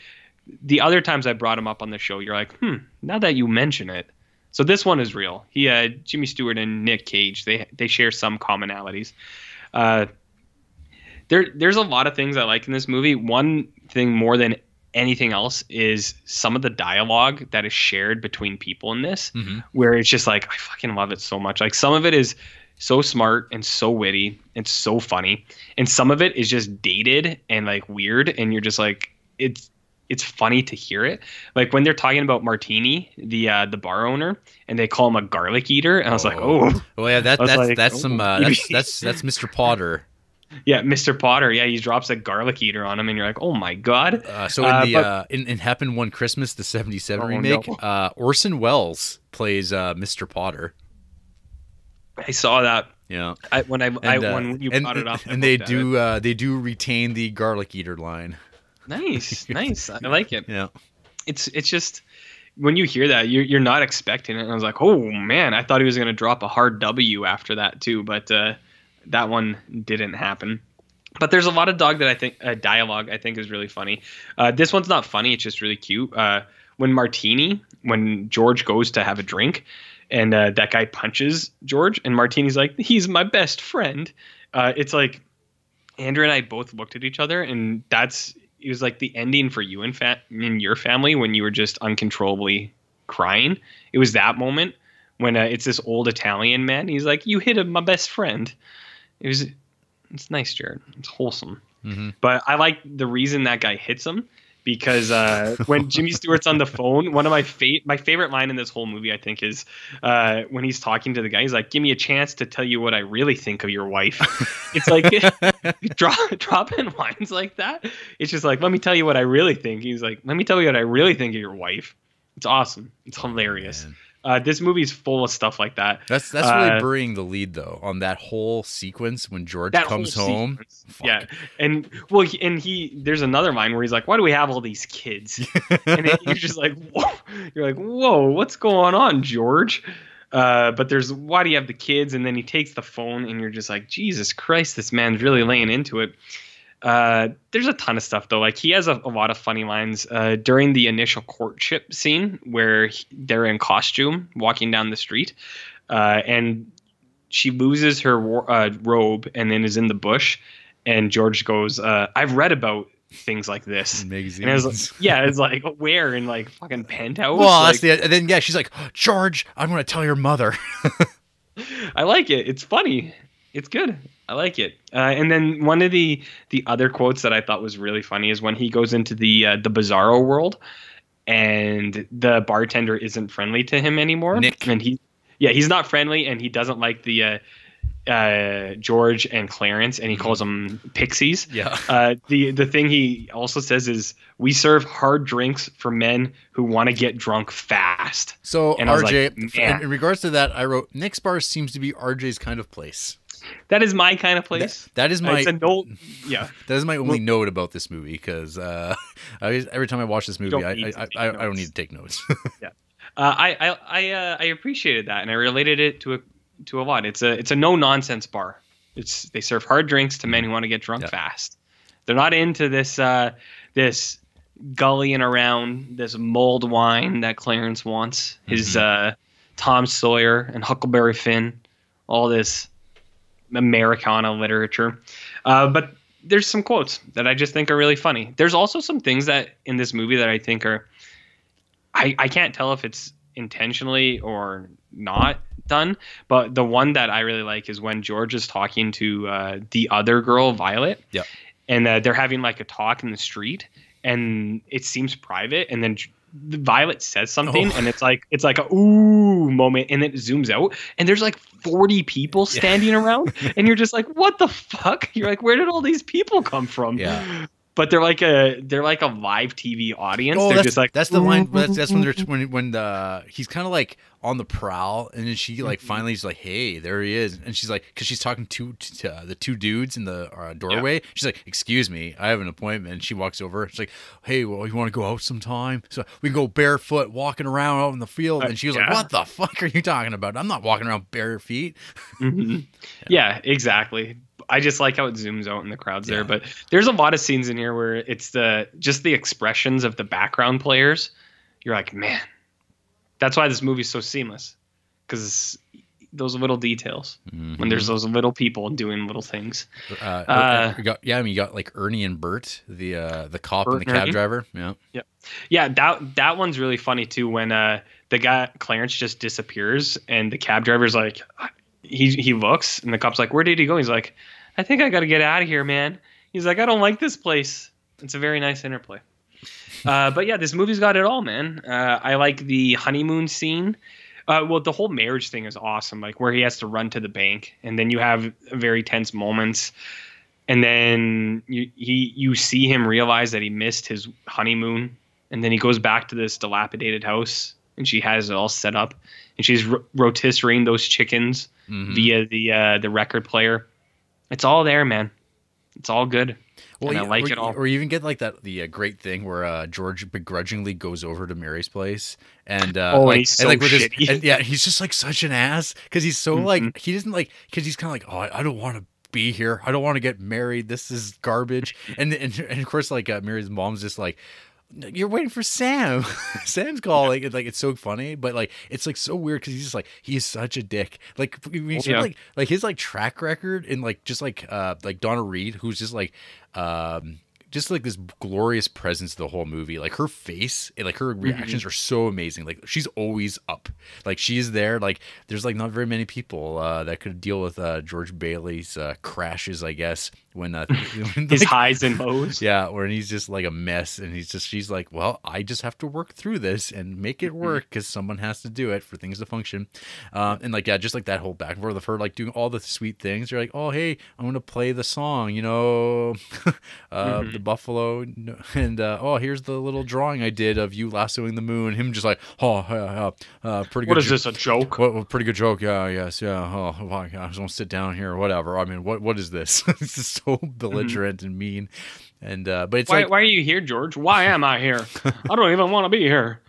Speaker 2: the other times I brought him up on the show, you're like, now that you mention it. So this one is real. Jimmy Stewart and Nick Cage, they share some commonalities. There's a lot of things I like in this movie. One thing more than anything else is some of the dialogue that is shared between people in this, where it's just like, I fucking love it so much. Like some of it is so smart and so witty and so funny, and some of it is just dated and like weird, and you're just like, it's funny to hear it. Like when they're talking about Martini, the bar owner, and they call him a garlic eater, and I was like, oh,
Speaker 1: well, yeah, that's Mr. Potter.
Speaker 2: Yeah, Mr. Potter. Yeah, he drops a garlic eater on him, and you're like, "Oh my god!"
Speaker 1: So in Happened One Christmas, the '77 remake, no. Orson Welles plays Mr. Potter.
Speaker 2: I saw that.
Speaker 1: Yeah,
Speaker 2: when you brought it up,
Speaker 1: and they do retain the garlic eater line.
Speaker 2: Nice. I like it.
Speaker 1: Yeah.
Speaker 2: It's just when you hear that, you're not expecting it. And I was like, oh man, I thought he was gonna drop a hard W after that too, but that one didn't happen. But there's a lot of dialogue I think is really funny. This one's not funny; it's just really cute. When George goes to have a drink, and that guy punches George, and Martini's like, "He's my best friend." It's like Andrew and I both looked at each other, and it was like the ending for you in your family when you were just uncontrollably crying. It was that moment when it's this old Italian man. He's like, "You hit my best friend." It's nice, Jared. It's wholesome.
Speaker 1: Mm-hmm.
Speaker 2: But I like the reason that guy hits him because when Jimmy Stewart's on the phone, one of my favorite line in this whole movie, I think, is when he's talking to the guy. He's like, "Give me a chance to tell you what I really think of your wife." It's like dropping lines like that. It's just like, "Let me tell you what I really think." He's like, "Let me tell you what I really think of your wife." It's awesome. It's hilarious. This movie's full of stuff like that.
Speaker 1: That's really burying the lead though on that whole sequence when George comes home.
Speaker 2: Yeah, and there's another line where he's like, "Why do we have all these kids?" And then you're just like, "Whoa!" You're like, "Whoa, what's going on, George?" But there's why do you have the kids? And then he takes the phone, and you're just like, Jesus Christ, this man's really laying into it. There's a ton of stuff though. Like he has a lot of funny lines during the initial courtship scene where they're in costume walking down the street, and she loses her robe and then is in the bush, and George goes, "I've read about things like this."
Speaker 1: Magazines.
Speaker 2: And it's like where in like fucking Penthouse.
Speaker 1: Well, that's and then she's like, "George, I'm going to tell your mother."
Speaker 2: I like it. It's funny. It's good. I like it. And then one of the other quotes that I thought was really funny is when he goes into the Bizarro world, and the bartender isn't friendly to him anymore.
Speaker 1: Nick.
Speaker 2: And he's not friendly, and he doesn't like the George and Clarence, and he calls them pixies.
Speaker 1: Yeah.
Speaker 2: The thing he also says is, "We serve hard drinks for men who want to get drunk fast."
Speaker 1: So
Speaker 2: and
Speaker 1: RJ,
Speaker 2: like,
Speaker 1: in regards to that, I wrote Nick's bar seems to be RJ's kind of place.
Speaker 2: That is my kind of place.
Speaker 1: That is my.
Speaker 2: It's a note. Yeah.
Speaker 1: That is my only note about this movie because every time I watch this movie, I don't need to take notes.
Speaker 2: Yeah. I appreciated that, and I related it to a lot. It's a no nonsense bar. They serve hard drinks to men who want to get drunk fast. They're not into this gullying around this mulled wine that Clarence wants. His Tom Sawyer and Huckleberry Finn, all this Americana literature. But there's some quotes that I just think are really funny. There's also some things that in this movie that I think are I can't tell if it's intentionally or not done, but the one that I really like is when George is talking to the other girl, Violet.
Speaker 1: Yeah.
Speaker 2: And they're having like a talk in the street, and it seems private, and then Violet says something, and it's like a ooh moment, and it zooms out, and there's like 40 people standing around, and you're just like, what the fuck? You're like, where did all these people come from?
Speaker 1: Yeah.
Speaker 2: But they're like a live TV audience.
Speaker 1: Oh,
Speaker 2: they're just like,
Speaker 1: that's the line. That's when he's kind of like on the prowl, and then she like finally is like, hey, there he is, and she's like, because she's talking to the two dudes in the doorway. She's like, excuse me, I have an appointment. And she walks over. She's like, hey, well, you want to go out sometime? So we can go barefoot walking around out in the field. And she was like, what the fuck are you talking about? I'm not walking around bare feet.
Speaker 2: Yeah, exactly. I just like how it zooms out and the crowd's there. But there's a lot of scenes in here where it's just the expressions of the background players. You're like, man, that's why this movie's so seamless, because those little details when there's those little people doing little things.
Speaker 1: You got like Ernie and Bert, the cop and the cab driver.
Speaker 2: Yeah. That one's really funny too. When the guy Clarence just disappears, and the cab driver's like, he looks, and the cop's like, where did he go? He's like, I think I got to get out of here, man. He's like, I don't like this place. It's a very nice interplay. But yeah, this movie's got it all, man. I like the honeymoon scene. Well, the whole marriage thing is awesome. Like where he has to run to the bank, and then you have very tense moments, and then you see him realize that he missed his honeymoon, and then he goes back to this dilapidated house, and she has it all set up, and she's rotisserieing those chickens via the record player. It's all there, man. It's all good.
Speaker 1: Well,
Speaker 2: and I like it all.
Speaker 1: Or you even get like the great thing where George begrudgingly goes over to Mary's place and
Speaker 2: and he's so shitty.
Speaker 1: And yeah, he's just like such an ass because he's so like he doesn't like because he's kind of like, oh, I don't want to be here. I don't want to get married. This is garbage. And of course, like Mary's mom's just like, you're waiting for Sam. Sam's calling. Like it's so funny, but like it's like so weird because he's just like he's such a dick. Like like his like track record and like just like Donna Reed, who's just like this glorious presence the whole movie. Like her face and like her reactions are so amazing. Like she's always up. Like she's there. Like there's like not very many people that could deal with George Bailey's crashes, I guess, when
Speaker 2: his highs and lows.
Speaker 1: Yeah, when he's just like a mess and she's like, well, I just have to work through this and make it work because someone has to do it for things to function. And like, yeah, just like that whole back and forth of her like doing all the sweet things. You're like, oh, hey, I'm going to play the song, the buffalo, and oh, here's the little drawing I did of you lassoing the moon. Him just like, oh, pretty good.
Speaker 2: What is this, a joke?
Speaker 1: Pretty good joke. Yeah, yes, yeah. Oh, I just want to sit down here or whatever. I mean, what is this? It's just so belligerent and mean. And but it's
Speaker 2: why are you here, George? Why am I here? I don't even want to be here.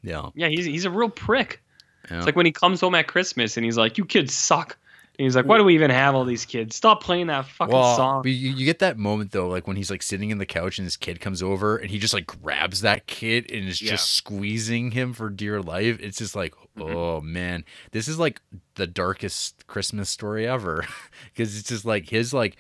Speaker 1: Yeah,
Speaker 2: he's a real prick.
Speaker 1: Yeah.
Speaker 2: It's like when he comes home at Christmas and he's like, you kids suck. And he's like, why do we even have all these kids? Stop playing that fucking song.
Speaker 1: But you get that moment, though, like when he's like sitting in the couch and his kid comes over and he just like grabs that kid and is just squeezing him for dear life. It's just like, oh, man, this is like the darkest Christmas story ever. Because it's just like his like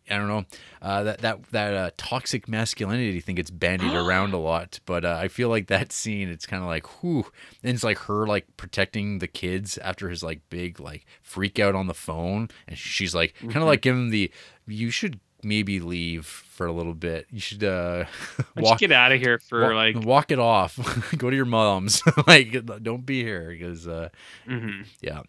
Speaker 1: I don't know, that toxic masculinity thing gets bandied around a lot, but I feel like that scene, it's kind of like, whew, and it's like her like protecting the kids after his like big like freak out on the phone, and she's like kind of like giving him you should maybe leave for a little bit. You should
Speaker 2: get out of here for
Speaker 1: walk it off, go to your mom's, like don't be here because yeah.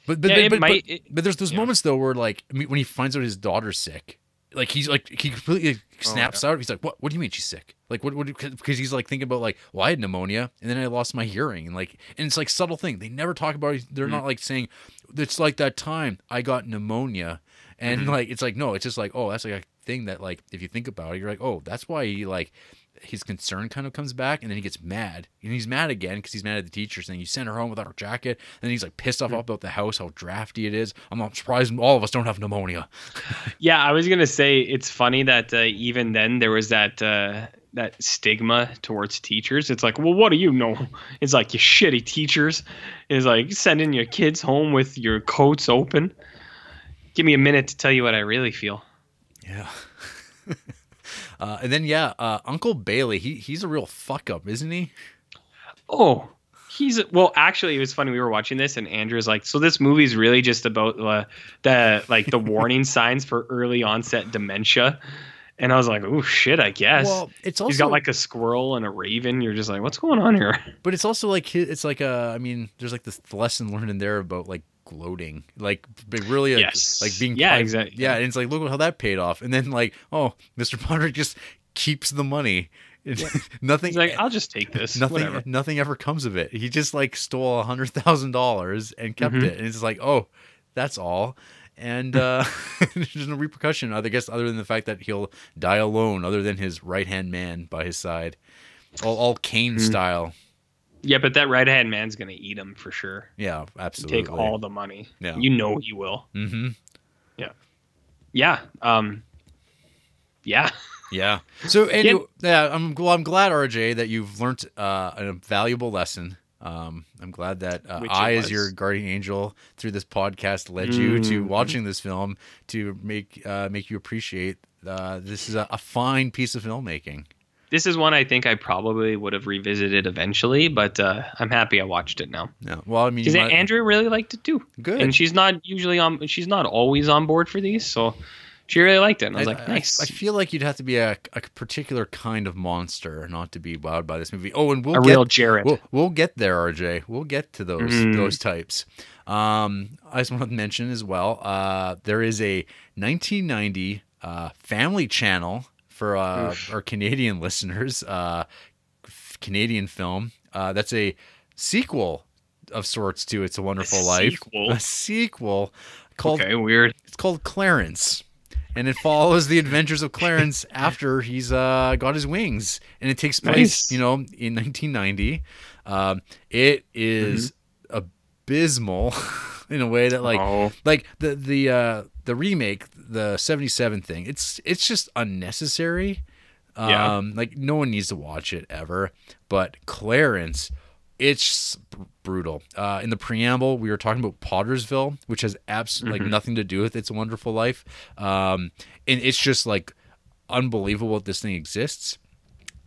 Speaker 1: But there's those moments though where like when he finds out his daughter's sick, like he completely snaps out. He's like, "What? What do you mean she's sick? Like what? Because he's like thinking about like, well, I had pneumonia and then I lost my hearing and it's like subtle thing. They never talk about it. They're not like saying it's like that time I got pneumonia and like it's like no, it's just like, oh, that's like a thing that like if you think about it, you're like, oh, that's why he like. His concern kind of comes back and then he gets mad and he's mad again because he's mad at the teacher saying you sent her home without her jacket, and then he's like pissed off about the house, how drafty it is. I'm not surprised all of us don't have pneumonia.
Speaker 2: Yeah, I was gonna say it's funny that even then there was that stigma towards teachers. It's like, well, what do you know? It's like, you shitty teachers. It's like sending your kids home with your coats open. Give me a minute to tell you what I really feel.
Speaker 1: Yeah. And then Uncle Bailey, he's a real fuck up, isn't he?
Speaker 2: Oh, well, actually, it was funny. We were watching this and Andrew's like, so this movie's really just about the warning signs for early onset dementia. And I was like, oh shit, I guess. Well, it's also, he's got like a squirrel and a raven. You're just like, what's going on here?
Speaker 1: But it's also like, it's like I mean, there's like this lesson learned in there about like gloating, like really like being
Speaker 2: exactly.
Speaker 1: Yeah, and it's like, look how that paid off. And then like, oh, Mr. Potter just keeps the money. Nothing.
Speaker 2: He's like, I'll just take this.
Speaker 1: Nothing ever comes of it. He just like stole $100,000 and kept it, and it's like, oh, that's all. And there's no repercussion, I guess, other than the fact that he'll die alone, other than his right-hand man by his side, all Kane style.
Speaker 2: Yeah, but that right-hand man's gonna eat him for sure.
Speaker 1: Yeah, absolutely.
Speaker 2: Take all the money.
Speaker 1: Yeah,
Speaker 2: you know he will.
Speaker 1: Mm-hmm.
Speaker 2: Yeah. Yeah. Yeah.
Speaker 1: Yeah. So anyway, I'm glad, RJ, that you've learned a valuable lesson. I'm glad that I, as your guardian angel through this podcast, led you to watching this film to make you appreciate this is a fine piece of filmmaking.
Speaker 2: This is one I think I probably would have revisited eventually, but I'm happy I watched it now.
Speaker 1: Yeah. Well, I mean,
Speaker 2: because Andrea really liked it too.
Speaker 1: Good.
Speaker 2: And she's not always on board for these, so she really liked it. And I was like, nice.
Speaker 1: I feel like you'd have to be a particular kind of monster not to be wowed by this movie. Oh, and
Speaker 2: real Jarrett.
Speaker 1: We'll get there, RJ. We'll get to those types. I just want to mention as well, there is a 1990 Family Channel for our Canadian listeners, Canadian film. That's a sequel of sorts to It's a Wonderful Life. A sequel called,
Speaker 2: okay, weird.
Speaker 1: It's called Clarence. and it follows the adventures of Clarence after he's got his wings, and it takes place, in 1990. It is abysmal in a way that like the remake, the 77 thing. It's just unnecessary. Like no one needs to watch it ever. But Clarence, it's brutal. In the preamble, we were talking about Pottersville, which has absolutely like nothing to do with It's a Wonderful Life. And it's just like unbelievable that this thing exists.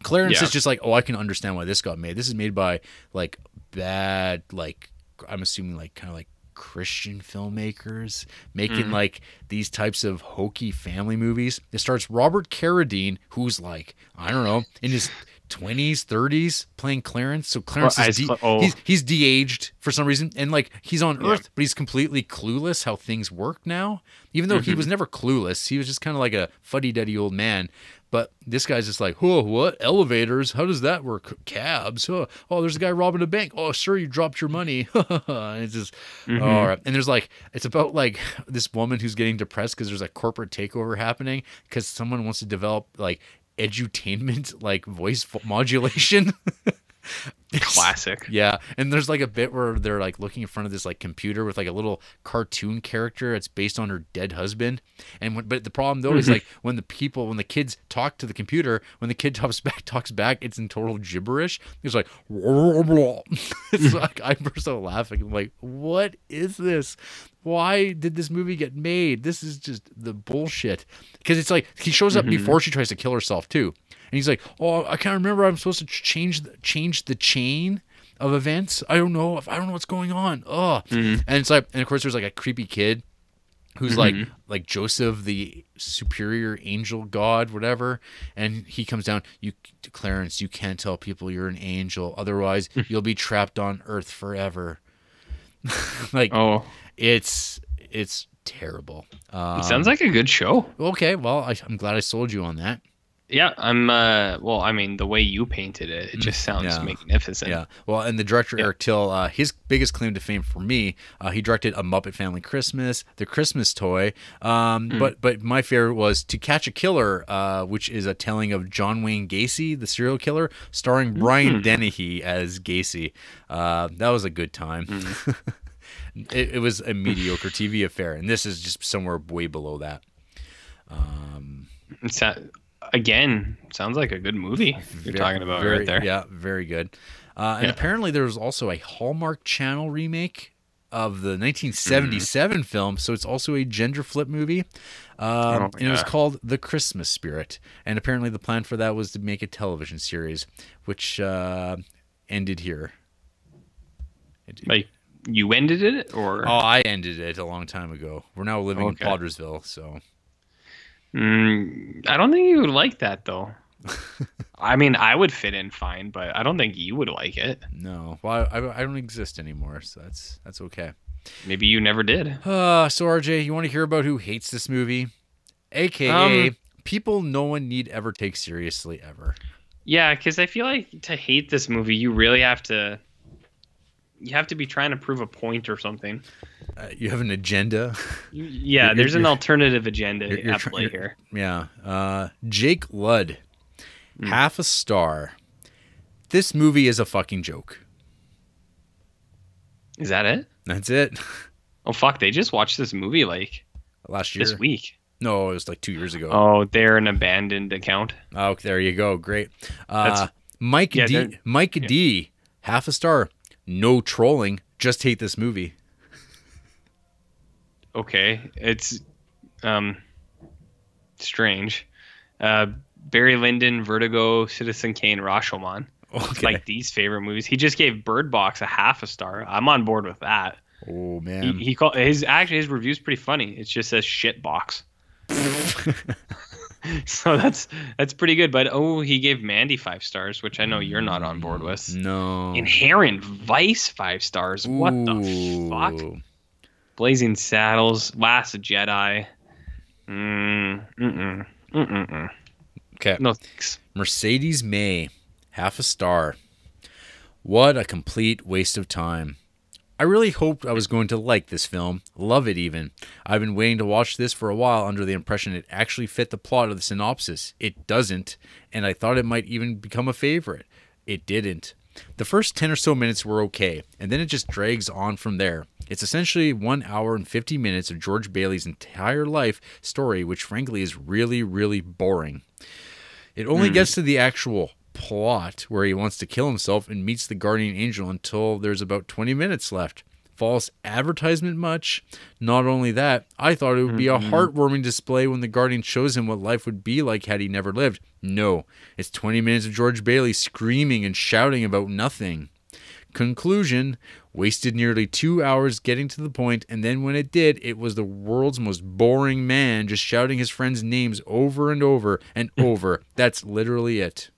Speaker 1: Clarence is just like, oh, I can understand why this got made. This is made by like bad, like I'm assuming like kind of like Christian filmmakers making like these types of hokey family movies. It starts Robert Carradine, who's like, I don't know, in his 20s, 30s, playing Clarence. So Clarence is he's de-aged for some reason, and like he's on Earth, but he's completely clueless how things work now. Even though he was never clueless, he was just kind of like a fuddy-duddy old man. But this guy's just like, oh, what? Elevators? How does that work? Cabs? Oh, there's a guy robbing a bank. Oh, sir, you dropped your money. And it's just, all right. And there's like, it's about like this woman who's getting depressed because there's a corporate takeover happening because someone wants to develop like edutainment, like voice modulation.
Speaker 2: Classic.
Speaker 1: Yeah. And there's like a bit where they're like looking in front of this like computer with like a little cartoon character. It's based on her dead husband. But the problem though is like when the kids talk to the computer, when the kid talks back, it's in total gibberish. It's like, it's like, I burst out laughing. I'm like, what is this? Why did this movie get made? This is just the bullshit. Because it's like he shows up before she tries to kill herself too. And he's like, oh, I can't remember. I'm supposed to change the chain of events. I don't know what's going on. Oh, and it's like, and of course there's like a creepy kid who's like Joseph, the superior angel god, whatever. And he comes down. Clarence, you can't tell people you're an angel, otherwise you'll be trapped on Earth forever. Like, it's terrible.
Speaker 2: It sounds like a good show.
Speaker 1: Okay, well, I'm glad I sold you on that.
Speaker 2: Yeah, well, I mean, the way you painted it, it just sounds magnificent.
Speaker 1: Yeah, well, and the director, Eric Till, his biggest claim to fame for me, he directed A Muppet Family Christmas, The Christmas Toy, but my favorite was To Catch a Killer, which is a telling of John Wayne Gacy, the serial killer, starring Brian Dennehy as Gacy. That was a good time. It was a mediocre TV affair, and this is just somewhere way below that.
Speaker 2: Again, sounds like a good movie you're talking about right there.
Speaker 1: Yeah, very good. And apparently there was also a Hallmark Channel remake of the 1977 film, so it's also a gender flip movie. And it was called The Christmas Spirit. And apparently the plan for that was to make a television series, which ended here.
Speaker 2: Like, you ended it, or?
Speaker 1: Oh, I ended it a long time ago. We're now living in Pottersville, so...
Speaker 2: I don't think you would like that, though. I mean, I would fit in fine, but I don't think you would like it.
Speaker 1: No. Well, I don't exist anymore, so that's okay.
Speaker 2: Maybe you never did.
Speaker 1: So, RJ, you want to hear about who hates this movie? AKA, people no one need ever take seriously, ever. Yeah,
Speaker 2: because I feel like to hate this movie, you really have to... You have to be trying to prove a point or something.
Speaker 1: You have an agenda.
Speaker 2: Yeah, there's an alternative agenda at play here.
Speaker 1: Yeah. Jake Ludd, half a star. This movie is a fucking joke.
Speaker 2: Is that it?
Speaker 1: That's it.
Speaker 2: Oh, fuck. They just watched this movie like
Speaker 1: last year.
Speaker 2: This week.
Speaker 1: No, it was like 2 years ago.
Speaker 2: Oh, they're an abandoned account.
Speaker 1: Oh, there you go. Great. Mike D, half a star. No trolling. Just hate this movie.
Speaker 2: Okay. It's strange. Barry Lyndon, Vertigo, Citizen Kane, Rashomon. Okay. Like these favorite movies. He just gave Bird Box a half a star. I'm on board with that.
Speaker 1: Oh man.
Speaker 2: He called his review's pretty funny. It just says shit box. So that's pretty good. But he gave Mandy 5 stars, which I know you're not on board with.
Speaker 1: No.
Speaker 2: Inherent Vice 5 stars. What the fuck? Blazing Saddles, Last Jedi.
Speaker 1: Okay.
Speaker 2: No thanks.
Speaker 1: Mercedes May, half a star. What a complete waste of time. I really hoped I was going to like this film, love it even. I've been waiting to watch this for a while under the impression it actually fit the plot of the synopsis. It doesn't, and I thought it might even become a favorite. It didn't. The first 10 or so minutes were okay, and then it just drags on from there. It's essentially 1 hour and 50 minutes of George Bailey's entire life story, which frankly is really, really boring. It only gets to the actual plot where he wants to kill himself and meets the guardian angel until there's about 20 minutes left. False advertisement much? Not only that, I thought it would be a heartwarming display when the guardian shows him what life would be like had he never lived. No, it's 20 minutes of George Bailey screaming and shouting about nothing. Conclusion, wasted nearly 2 hours getting to the point, and then when it did, it was the world's most boring man just shouting his friends' names over and over and over. That's literally it.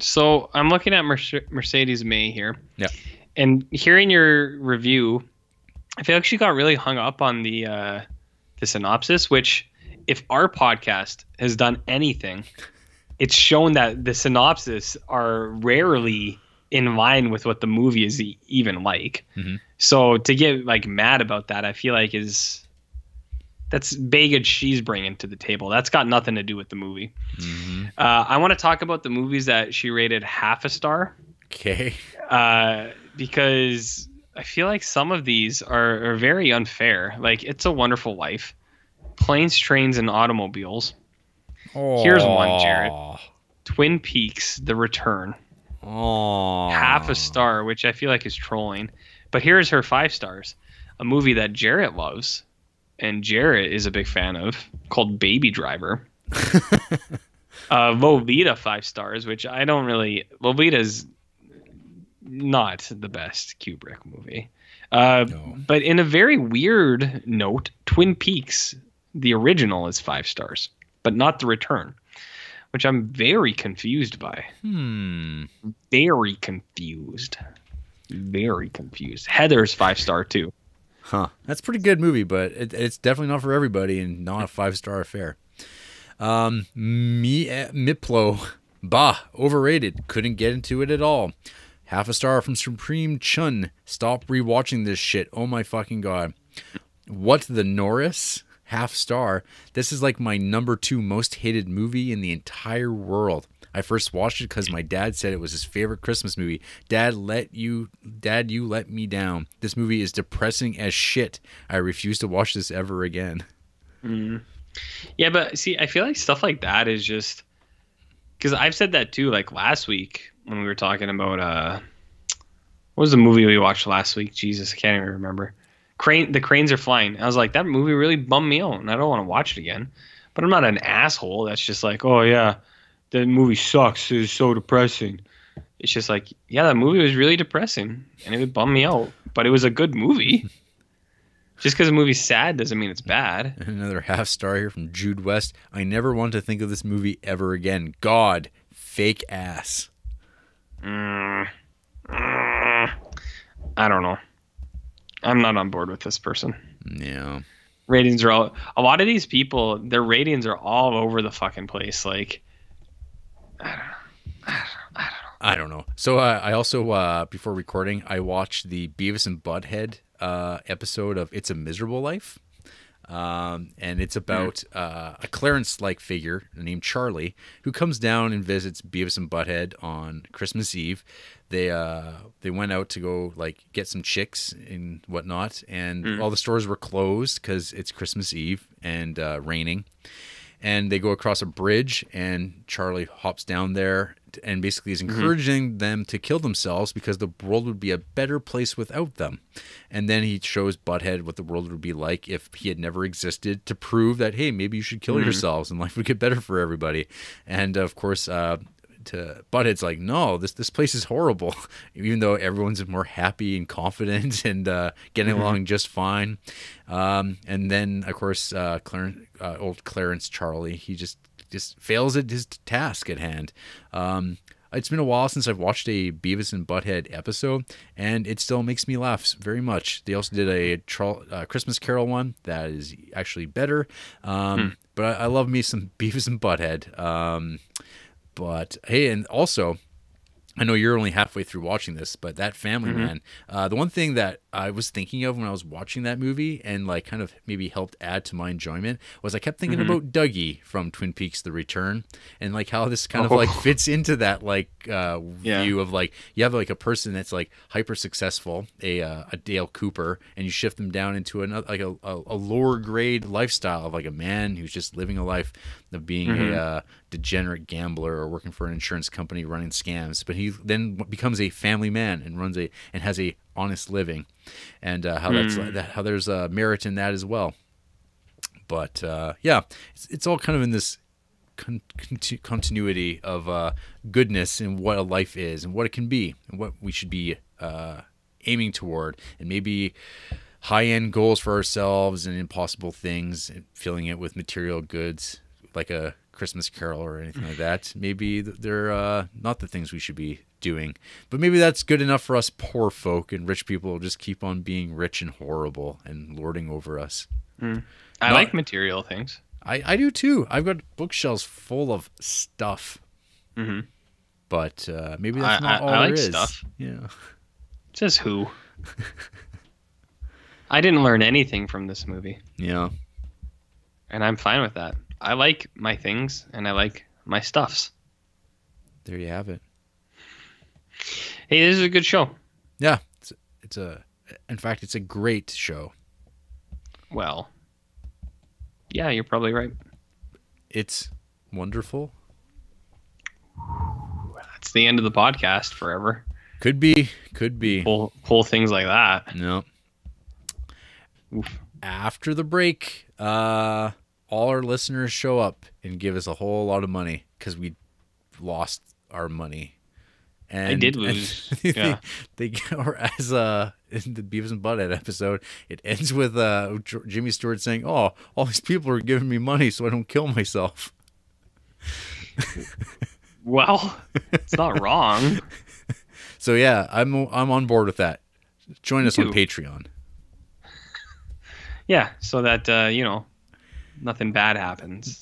Speaker 2: So I'm looking at Mercedes May here.
Speaker 1: Yeah.
Speaker 2: And hearing your review, I feel like she got really hung up on the synopsis, which if our podcast has done anything, it's shown that the synopsis are rarely in line with what the movie is even like. Mm-hmm. So to get like mad about that, I feel like that's baggage she's bringing to the table. That's got nothing to do with the movie. Mm-hmm. I want to talk about the movies that she rated half a star.
Speaker 1: Okay.
Speaker 2: Because I feel like some of these are very unfair. Like It's a Wonderful Life, Planes, Trains, and Automobiles.
Speaker 1: Aww.
Speaker 2: Here's one, Jarrett. Twin Peaks: The Return.
Speaker 1: Aww.
Speaker 2: Half a star, which I feel like is trolling. But here's her 5 stars. A movie that Jarrett loves, and Jarrett is a big fan of, called Baby Driver. Lolita 5 stars, which I don't really... Lolita's not the best Kubrick movie. No. But in a very weird note, Twin Peaks, the original, is 5 stars, but not The Return, which I'm very confused by. Very confused. Very confused. Heather's 5-star too.
Speaker 1: Huh. That's a pretty good movie, but it's definitely not for everybody and not a 5-star affair. Miplo. Bah. Overrated. Couldn't get into it at all. Half a star from Supreme Chun. Stop rewatching this shit. Oh my fucking god. What the Norris? Half star. This is like my number 2 most hated movie in the entire world. I first watched it because my dad said it was his favorite Christmas movie. Dad, you let me down. This movie is depressing as shit. I refuse to watch this ever again.
Speaker 2: Yeah, but see, I feel like stuff like that is just because I've said that too. Like last week when we were talking about what was the movie we watched last week? Jesus, I can't even remember. The Cranes Are Flying. I was like, that movie really bummed me out, and I don't want to watch it again. But I'm not an asshole that's just like, oh yeah, the movie sucks. It's so depressing. It's just like, yeah, that movie was really depressing, and it would bum me out. But it was a good movie. Just because a movie's sad doesn't mean it's bad.
Speaker 1: Another half star here from Jude West. I never want to think of this movie ever again. God, fake ass.
Speaker 2: I don't know. I'm not on board with this person.
Speaker 1: Yeah.
Speaker 2: Ratings are a lot of these people, their ratings are all over the fucking place. Like,
Speaker 1: I don't know. So I also, before recording, I watched the Beavis and Butthead episode of It's a Miserable Life. And it's about a Clarence-like figure named Charlie who comes down and visits Beavis and Butthead on Christmas Eve. They went out to go like get some chicks and whatnot, and all the stores were closed because it's Christmas Eve and raining. And they go across a bridge, and Charlie hops down there and basically is encouraging them to kill themselves because the world would be a better place without them. And then he shows Butthead what the world would be like if he had never existed, to prove that, hey, maybe you should kill yourselves and life would get better for everybody. And of course, Butthead's like, no, this place is horrible, even though everyone's more happy and confident and getting along just fine. And then, of course, old Clarence Charlie, he just fails at his task at hand. It's been a while since I've watched a Beavis and Butthead episode, and it still makes me laugh very much. They also did a Christmas Carol one that is actually better. But I love me some Beavis and Butthead. But hey, and also I know you're only halfway through watching this, but that Family Man, the one thing that I was thinking of when I was watching that movie and like kind of maybe helped add to my enjoyment was I kept thinking about Dougie from Twin Peaks: The Return, and like how this kind of like fits into that like view of like you have like a person that's like hyper successful, a Dale Cooper, and you shift them down into another like a lower grade lifestyle of like a man who's just living a life of being a degenerate gambler or working for an insurance company running scams, but he then becomes a family man and has a honest living, and how how there's merit in that as well. But yeah, it's all kind of in this continuity of goodness and what a life is and what it can be and what we should be aiming toward, and maybe high-end goals for ourselves and impossible things, and filling it with material goods like a Christmas Carol or anything like that. Maybe they're not the things we should be doing, but maybe that's good enough for us poor folk, and rich people will just keep on being rich and horrible and lording over us.
Speaker 2: I like material things.
Speaker 1: I do too. I've got bookshelves full of stuff, but maybe that's not all there is.
Speaker 2: Stuff.
Speaker 1: Yeah.
Speaker 2: Says who? I didn't learn anything from this movie.
Speaker 1: Yeah.
Speaker 2: And I'm fine with that. I like my things and I like my stuffs.
Speaker 1: There you have it.
Speaker 2: Hey, this is a good show.
Speaker 1: Yeah, in fact, it's a great show.
Speaker 2: Well, yeah, you're probably right.
Speaker 1: It's wonderful.
Speaker 2: That's the end of the podcast forever.
Speaker 1: Could be.
Speaker 2: Pull things like that.
Speaker 1: No.
Speaker 2: Oof.
Speaker 1: After the break, all our listeners show up and give us a whole lot of money because we lost our money. And
Speaker 2: I did lose. Yeah.
Speaker 1: Or as in the Beavis and Butthead episode, it ends with Jimmy Stewart saying, "Oh, all these people are giving me money so I don't kill myself."
Speaker 2: Well, it's not wrong.
Speaker 1: So yeah, I'm on board with that. Join us on Patreon.
Speaker 2: Yeah, so that nothing bad happens.